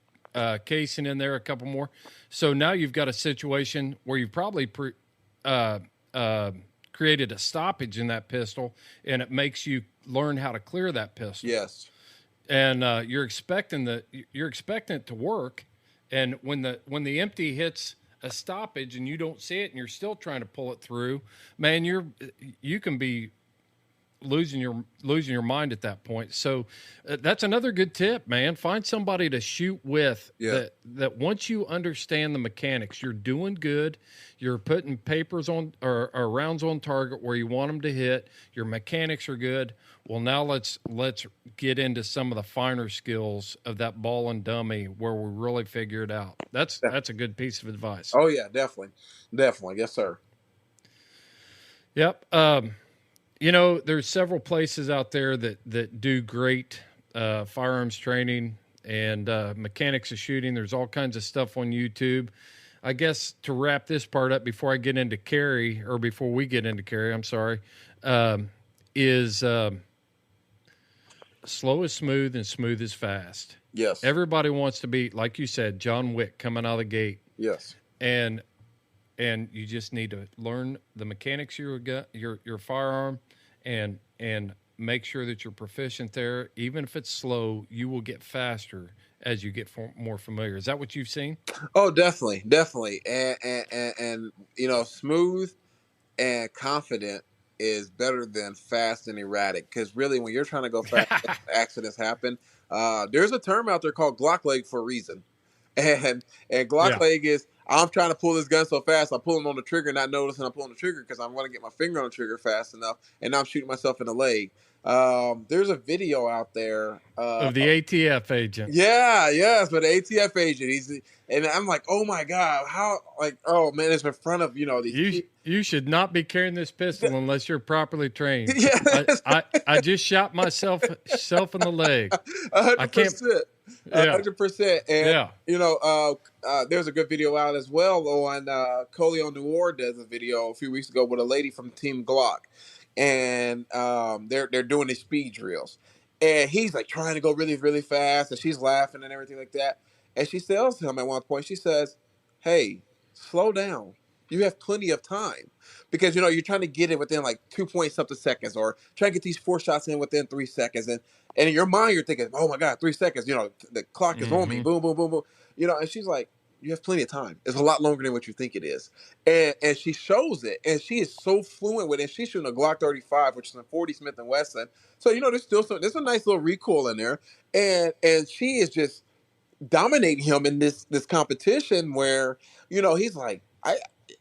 casing in there, a couple more. So now you've got a situation where you've probably created a stoppage in that pistol, and it makes you learn how to clear that pistol. Yes. And you're expecting it to work, and when the empty hits a stoppage and you don't see it and you're still trying to pull it through, man, you can be losing your mind at that point. So that's another good tip, man. Find somebody to shoot with that once you understand the mechanics, you're doing good. You're putting papers on or rounds on target where you want them to hit. Your mechanics are good. Well, now let's get into some of the finer skills of that ball and dummy where we really figure it out. That's a good piece of advice. Oh yeah, definitely. Yes, sir. Yep. You know, there's several places out there that do great firearms training and mechanics of shooting. There's all kinds of stuff on YouTube. I guess to wrap this part up before we get into carry, I'm sorry, is slow is smooth and smooth is fast. Yes. Everybody wants to be, like you said, John Wick coming out of the gate. Yes. And you just need to learn the mechanics of your firearm and make sure that you're proficient there. Even if it's slow, you will get faster as you get more familiar. Is that what you've seen? Oh, definitely. And you know, smooth and confident is better than fast and erratic, because really when you're trying to go fast, accidents happen. There's a term out there called Glock leg for a reason. And Glock leg is, I'm trying to pull this gun so fast, I'm pulling on the trigger, not noticing I'm pulling the trigger because I'm going to get my finger on the trigger fast enough, and now I'm shooting myself in the leg. There's a video out there of the ATF agent. Yeah, yes, but the ATF agent. And I'm like, oh my god, how? Like, oh man, it's in front of these. You should not be carrying this pistol unless you're properly trained. Yeah. I just shot myself in the leg. 100%. 100%. And yeah. there's a good video out as well on Colio Noir does a video a few weeks ago with a lady from Team Glock, and they're doing these speed drills, and he's like trying to go really, really fast, and she's laughing and everything like that, and she tells him at one point, she says, "Hey, slow down. You have plenty of time." Because you're trying to get it within like 2 point something seconds, or try to get these 4 shots in within 3 seconds, and in your mind you're thinking, oh my god, 3 seconds, the clock is on me, boom, boom, boom, boom, and she's like, you have plenty of time. It's a lot longer than what you think it is. And she shows it, and she is so fluent with it. And she's shooting a Glock 35, which is a 40 Smith & Wesson. So, there's a nice little recoil in there. And she is just dominating him in this competition where, he's like,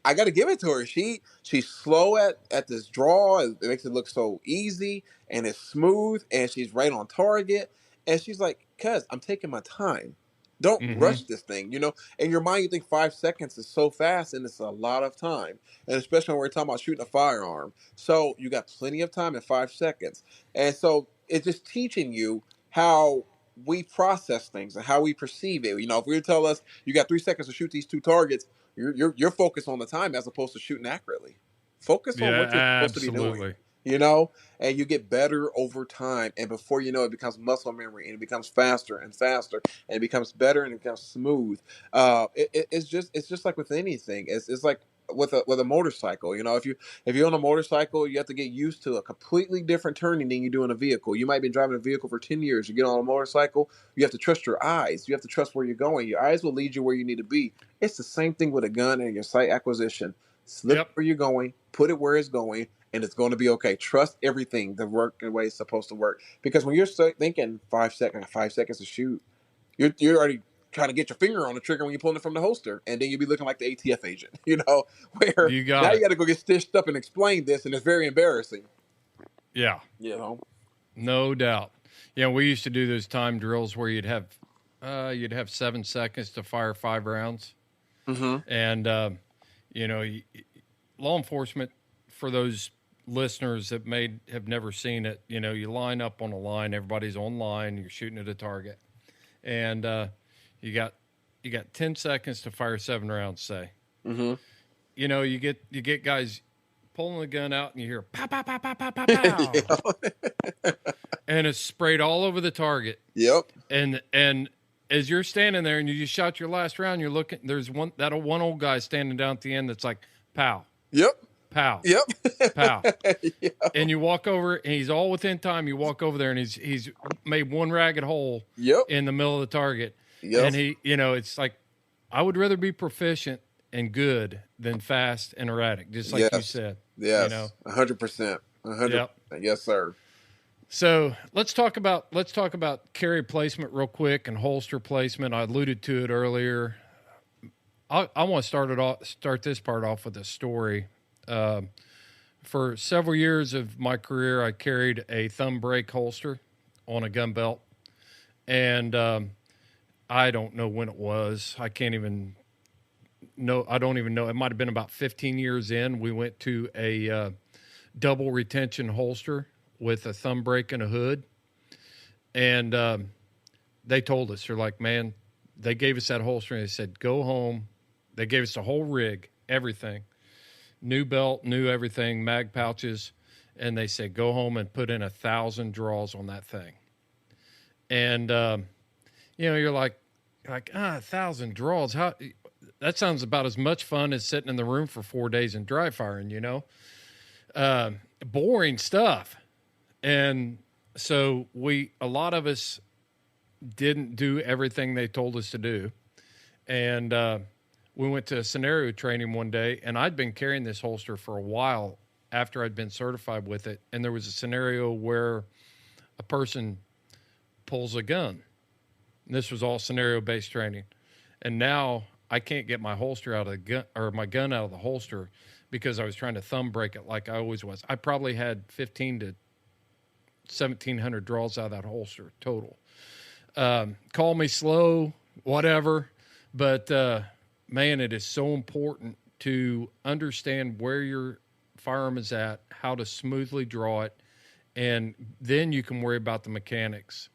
I got to give it to her. She's slow at this draw. It makes it look so easy, and it's smooth, and she's right on target. And she's like, cuz I'm taking my time. Don't rush this thing, In your mind, you think 5 seconds is so fast, and it's a lot of time. And especially when we're talking about shooting a firearm. So you got plenty of time in 5 seconds. And so it's just teaching you how we process things and how we perceive it. If we tell us you got 3 seconds to shoot these 2 targets, you're focused on the time as opposed to shooting accurately. Focus on what you're supposed to be doing. And you get better over time, and before you know it becomes muscle memory, and it becomes faster and faster, and it becomes better, and it becomes smooth. It's just like with anything. It's like with a motorcycle. If you're on a motorcycle, you have to get used to a completely different turning than you do in a vehicle. You might be driving a vehicle for 10 years. You get on a motorcycle, you have to trust your eyes. You have to trust where you're going. Your eyes will lead you where you need to be. It's the same thing with a gun and your sight acquisition. Slip where you're going, put it where it's going, and it's going to be okay. Trust everything to work the way it's supposed to work. Because when you're thinking 5 seconds to shoot, you're already trying to get your finger on the trigger when you're pulling it from the holster, and then you'll be looking like the ATF agent, where You got now it. you got to go get stitched up and explain this, and it's very embarrassing. Yeah. No doubt. Yeah, we used to do those time drills where you'd have 7 seconds to fire 5 rounds. Mm-hmm. And, law enforcement, for those listeners that have never seen it, you line up on a line, everybody's on line, you're shooting at a target. And you got 10 seconds to fire 7 rounds, say. Mm-hmm. You get guys pulling the gun out and you hear pow, pow, pow, pow, pow, pow, pow. And it's sprayed all over the target. Yep. And as you're standing there and you just shot your last round, you're looking, there's one old guy standing down at the end that's like, pow. Yep. Pow. Yep. Pow. Yep. And you walk over and he's all within time. You walk over there and he's made one ragged hole in the middle of the target. Yep. And he, it's like, I would rather be proficient and good than fast and erratic, just like you said. Yes. 100%. 100%. Yep. Yes, sir. So let's talk about carry placement real quick and holster placement. I alluded to it earlier. I want to start this part off with a story. For several years of my career, I carried a thumb brake holster on a gun belt, and I don't know when it was. I don't even know. It might have been about 15 years in. We went to a double retention holster with a thumb brake and a hood. And they told us, they're like, man, they gave us that holster and they said, go home. They gave us the whole rig, everything. New belt, new everything, mag pouches. And they said, go home and put in 1,000 draws on that thing. And, you're like 1,000 draws. That sounds about as much fun as sitting in the room for 4 days and dry firing, boring stuff. And so a lot of us didn't do everything they told us to do. And we went to a scenario training one day, and I'd been carrying this holster for a while after I'd been certified with it. And there was a scenario where a person pulls a gun. And this was all scenario-based training. And now I can't get my holster out of the gun, or my gun out of the holster, because I was trying to thumb brake it like I always was. I probably had 15 to 1,700 draws out of that holster total. Call me slow, whatever. But, man, it is so important to understand where your firearm is at, how to smoothly draw it, and then you can worry about the mechanics.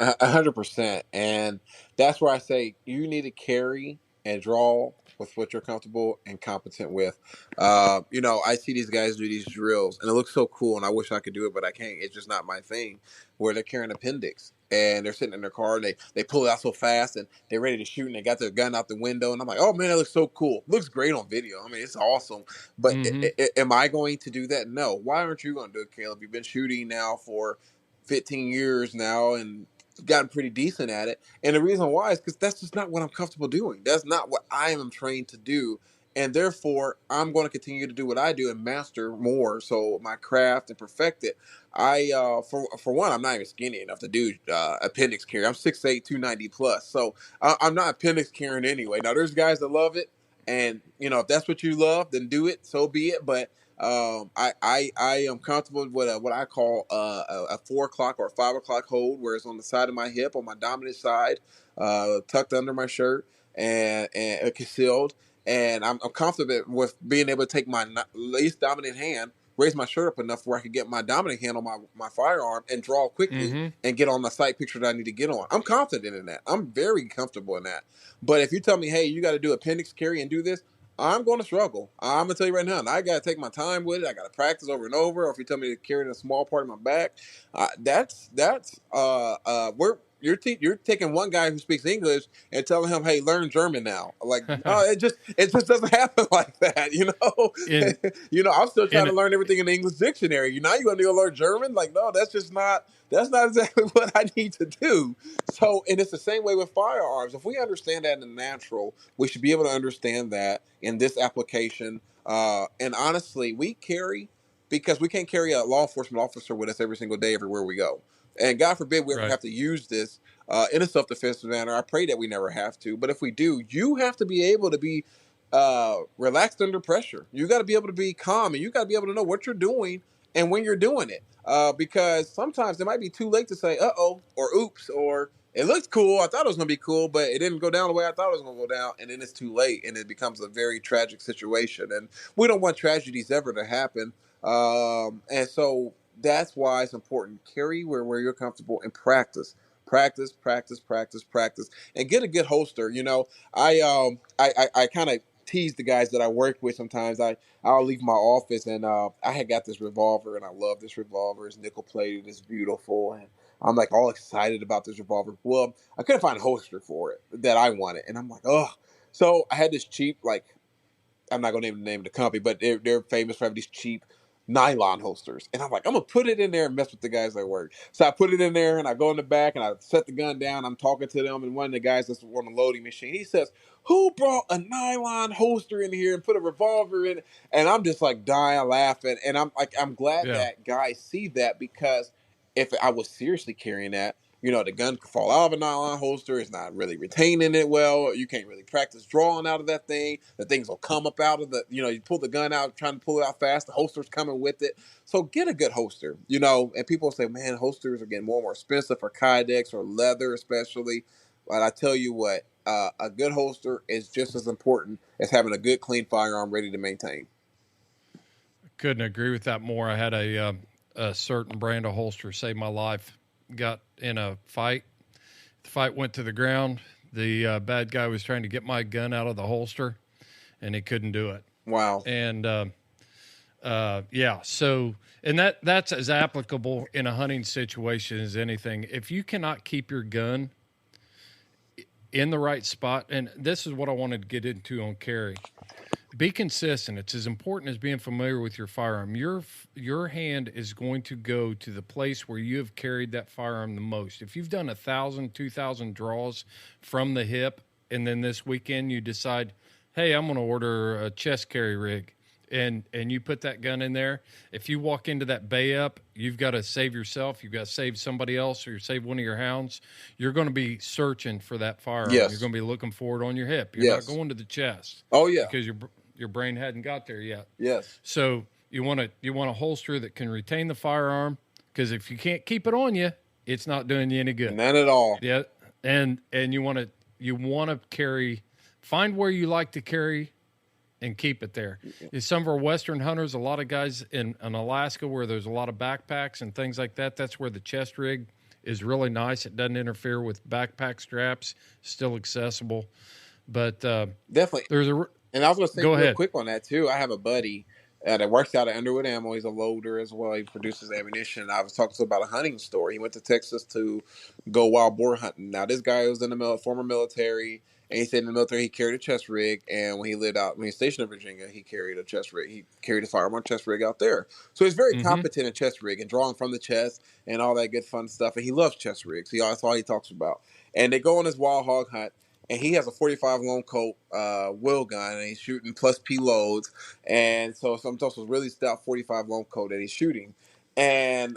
100%. And that's where I say you need to carry and draw with what you're comfortable and competent with. I see these guys do these drills and it looks so cool, and I wish I could do it, but I can't. It's just not my thing, where they're carrying appendix and they're sitting in their car and they pull it out so fast and they're ready to shoot and they got their gun out the window. And I'm like, oh man, that looks so cool. Looks great on video. I mean, it's awesome. But am I going to do that? No. Why aren't you going to do it, Caleb? You've been shooting now for 15 years now and gotten pretty decent at it. And the reason why is because that's just not what I'm comfortable doing. That's not what I am trained to do. And therefore, I'm going to continue to do what I do and master more, so my craft and perfect it. For one, I'm not even skinny enough to do appendix carry. I'm 6'8", 290 plus. So I'm not appendix carrying anyway. Now, there's guys that love it. And, if that's what you love, then do it. So be it. But I am comfortable with what I call a 4 o'clock or 5 o'clock hold, where it's on the side of my hip, on my dominant side, tucked under my shirt and concealed. And I'm comfortable with being able to take my least dominant hand, raise my shirt up enough where I can get my dominant hand on my firearm and draw quickly and get on the sight picture that I need to get on. I'm confident in that. I'm very comfortable in that. But if you tell me, hey, you got to do appendix carry and do this, I'm going to struggle. I'm going to tell you right now, and I got to take my time with it. I got to practice over and over. Or if you tell me to carry in a small part of my back, you're taking one guy who speaks English and telling him, hey, learn German now. Like, it just doesn't happen like that, I'm still trying to learn everything in the English dictionary. Now you're going to go learn German? Like, no, that's not exactly what I need to do. So, and it's the same way with firearms. If we understand that in the natural, we should be able to understand that in this application. And honestly, we carry because we can't carry a law enforcement officer with us every single day, everywhere we go. And God forbid we ever Right. have to use this in a self-defense manner. I pray that we never have to. But if we do, you have to be able to be relaxed under pressure. You got to be able to be calm, and you got to be able to know what you're doing and when you're doing it. Because sometimes it might be too late to say, uh-oh, or oops, or it looks cool. I thought it was going to be cool, but it didn't go down the way I thought it was going to go down. And then it's too late, and it becomes a very tragic situation. And we don't want tragedies ever to happen. And so that's why it's important. Carry where you're comfortable and practice, and get a good holster. You know, I kind of tease the guys that I work with sometimes. I'll leave my office and I had got this revolver and I love this revolver. It's nickel plated, it's beautiful, and I'm like all excited about this revolver. Well, I couldn't find a holster for it that I wanted, and I'm like, oh. So I had this cheap, like, I'm not gonna name the name of the company, but they're famous for having these cheap nylon holsters. And I'm like, I'm gonna put it in there and mess with the guys at work. So I put it in there and I go in the back and I set the gun down. I'm talking to them, and one of the guys that's on the loading machine, he says, "Who brought a nylon holster in here and put a revolver in it?" And I'm just like dying laughing. And I'm like, I'm glad that guys see that, because if I was seriously carrying that, you know, the gun could fall out of a nylon holster. It's not really retaining it well. You can't really practice drawing out of that thing. The things will come up out of the, you know, you pull the gun out, trying to pull it out fast. The holster's coming with it. So get a good holster, you know. And people say, man, holsters are getting more and more expensive for kydex or leather especially. But I tell you what, a good holster is just as important as having a good, clean firearm ready to maintain. Couldn't agree with that more. I had a certain brand of holster save my life. Got in a fight. The fight went to the ground. The bad guy was trying to get my gun out of the holster, and he couldn't do it. Wow. And yeah, so and that's as applicable in a hunting situation as anything. If you cannot keep your gun in the right spot, and this is what I wanted to get into on carry. Be consistent. It's as important as being familiar with your firearm. Your hand is going to go to the place where you have carried that firearm the most. If you've done 1,000, 2,000 draws from the hip, and then this weekend you decide, hey, I'm going to order a chest carry rig, and you put that gun in there, if you walk into that bay up, you've got to save yourself, you've got to save somebody else, or you save one of your hounds, you're going to be searching for that firearm. Yes. You're going to be looking for it on your hip. You're not going to the chest. Oh, yeah. Because your brain hadn't got there yet. Yes. So you want a holster that can retain the firearm, because if you can't keep it on you, it's not doing you any good. Not at all. Yeah. And you want to carry, find where you like to carry and keep it there. Some of our Western hunters, a lot of guys in Alaska where there's a lot of backpacks and things like that, that's where the chest rig is really nice. It doesn't interfere with backpack straps, still accessible. But definitely. And I was going to say real quick on that, too. I have a buddy that works out at Underwood Ammo. He's a loader as well. He produces ammunition. I was talking to him about a hunting store. He went to Texas to go wild boar hunting. Now, this guy was in the former military, and he said in the military he carried a chest rig, and when he was stationed in Virginia, he carried a chest rig. He carried a firearm chest rig out there. So he's very competent in chest rig and drawing from the chest and all that good fun stuff, and he loves chest rigs. That's all he talks about. And they go on this wild hog hunt, and he has a 45 Lone Coat wheel gun, and he's shooting plus P loads. And so sometimes it's really stout 45 Lone Coat that he's shooting. And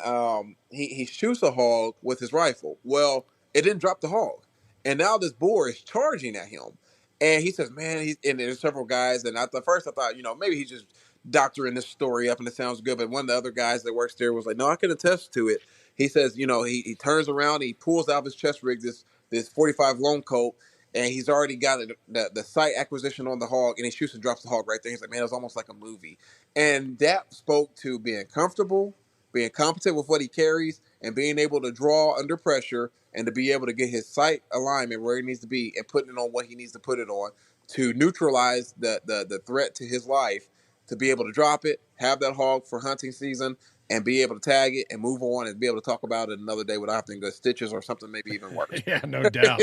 he shoots a hog with his rifle. Well, it didn't drop the hog. And now this boar is charging at him. And he says, man, and there's several guys. And at first I thought, maybe he's just doctoring this story up and it sounds good. But one of the other guys that works there was like, no, I can attest to it. He says, he turns around, he pulls out of his chest rig this 45 Lone Coat, and he's already got the sight acquisition on the hog, and he shoots and drops the hog right there. He's like, man, it was almost like a movie. And that spoke to being comfortable, being competent with what he carries, and being able to draw under pressure, and to be able to get his sight alignment where it needs to be and putting it on what he needs to put it on to neutralize the threat to his life, to be able to drop it, have that hog for hunting season, and be able to tag it and move on and be able to talk about it another day without having to go stitches or something maybe even worse. Yeah, no doubt.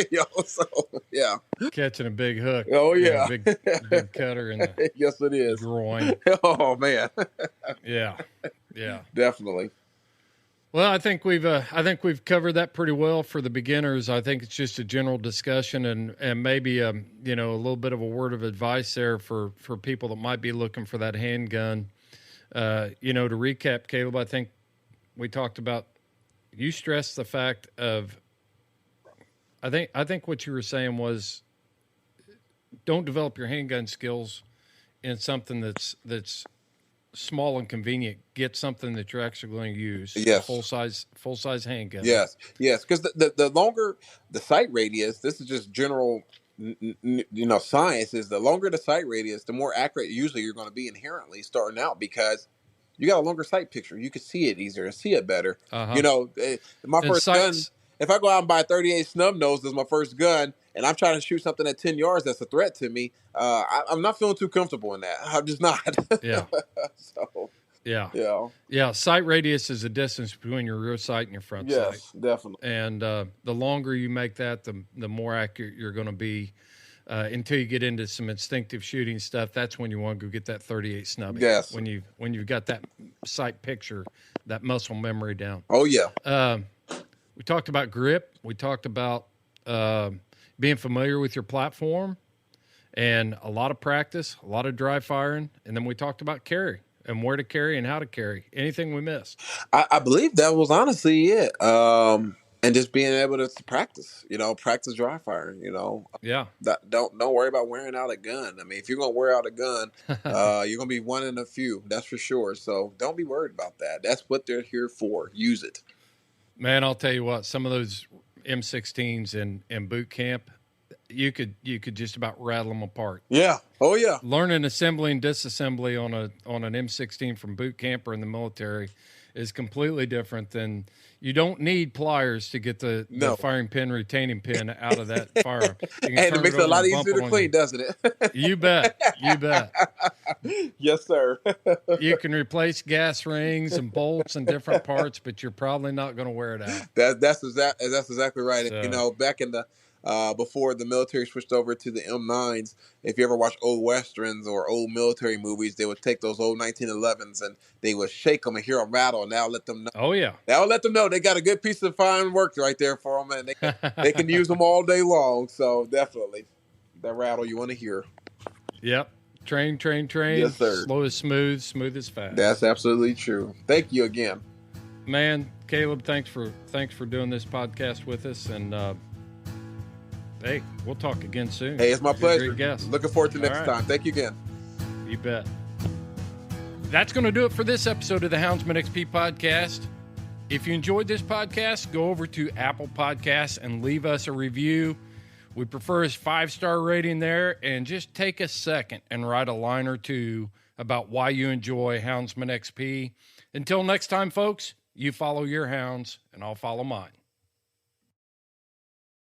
Yeah. Catching a big hook. Oh, yeah. Big cutter in the yes, it is. groin. Oh, man. Yeah. Definitely. Well, I think we've covered that pretty well for the beginners. I think it's just a general discussion and maybe a little bit of a word of advice there for people that might be looking for that handgun. To recap, Caleb, I think we talked about you stressed the fact of, I think what you were saying was, don't develop your handgun skills in something that's small and convenient. Get something that you're actually going to use. Yes. Full size handgun. Yes, yes, because the longer the sight radius, this is just general, science. Is the longer the sight radius, the more accurate usually you're going to be inherently starting out, because you got a longer sight picture. You can see it easier, see it better. Uh-huh. My And first gun. If I go out and buy 38 snub nose as my first gun, and I'm trying to shoot something at 10 yards that's a threat to me, I'm not feeling too comfortable in that. I'm just not. Yeah. So. Yeah. Sight radius is the distance between your rear sight and your front sight. Yes, definitely. And the longer you make that, the more accurate you're going to be. Until you get into some instinctive shooting stuff, that's when you want to go get that 38 snubby. Yes. When you've got that sight picture, that muscle memory down. Oh yeah. We talked about grip. We talked about being familiar with your platform, and a lot of practice, a lot of dry firing, and then we talked about carry and where to carry and how to carry. Anything we missed? I believe that was honestly it. And just being able to practice, practice dry firing, Yeah. Don't worry about wearing out a gun. I mean, if you're going to wear out a gun, you're going to be one in a few, that's for sure. So don't be worried about that. That's what they're here for. Use it. Man, I'll tell you what, some of those M16s in boot camp, you could just about rattle them apart. Yeah. Oh yeah. Learning assembly and disassembly on an M16 from boot camp or in the military is completely different than. You don't need pliers to get the firing pin retaining pin out of that firearm. And it makes it a lot easier to clean, doesn't it? You bet. Yes, sir. You can replace gas rings and bolts and different parts, but you're probably not going to wear it out. That's exactly right. So. Back in the before the military switched over to the M9s, if you ever watch old westerns or old military movies, they would take those old 1911s and they would shake them and hear a rattle, and that'll let them know. Oh yeah, that'll let them know they got a good piece of fine work right there for them, and they can use them all day long. So definitely, that rattle you want to hear. Yep. Train. Yes, sir. Slow is smooth is fast. That's absolutely true. Thank you again, man. Caleb, thanks for doing this podcast with us, and hey, we'll talk again soon. Hey, it's my pleasure. Great guest. Looking forward to next time. Thank you again. You bet. That's going to do it for this episode of the Houndsman XP Podcast. If you enjoyed this podcast, go over to Apple Podcasts and leave us a review. We prefer a 5-star rating there, and just take a second and write a line or two about why you enjoy Houndsman XP. Until next time, folks, you follow your hounds, and I'll follow mine.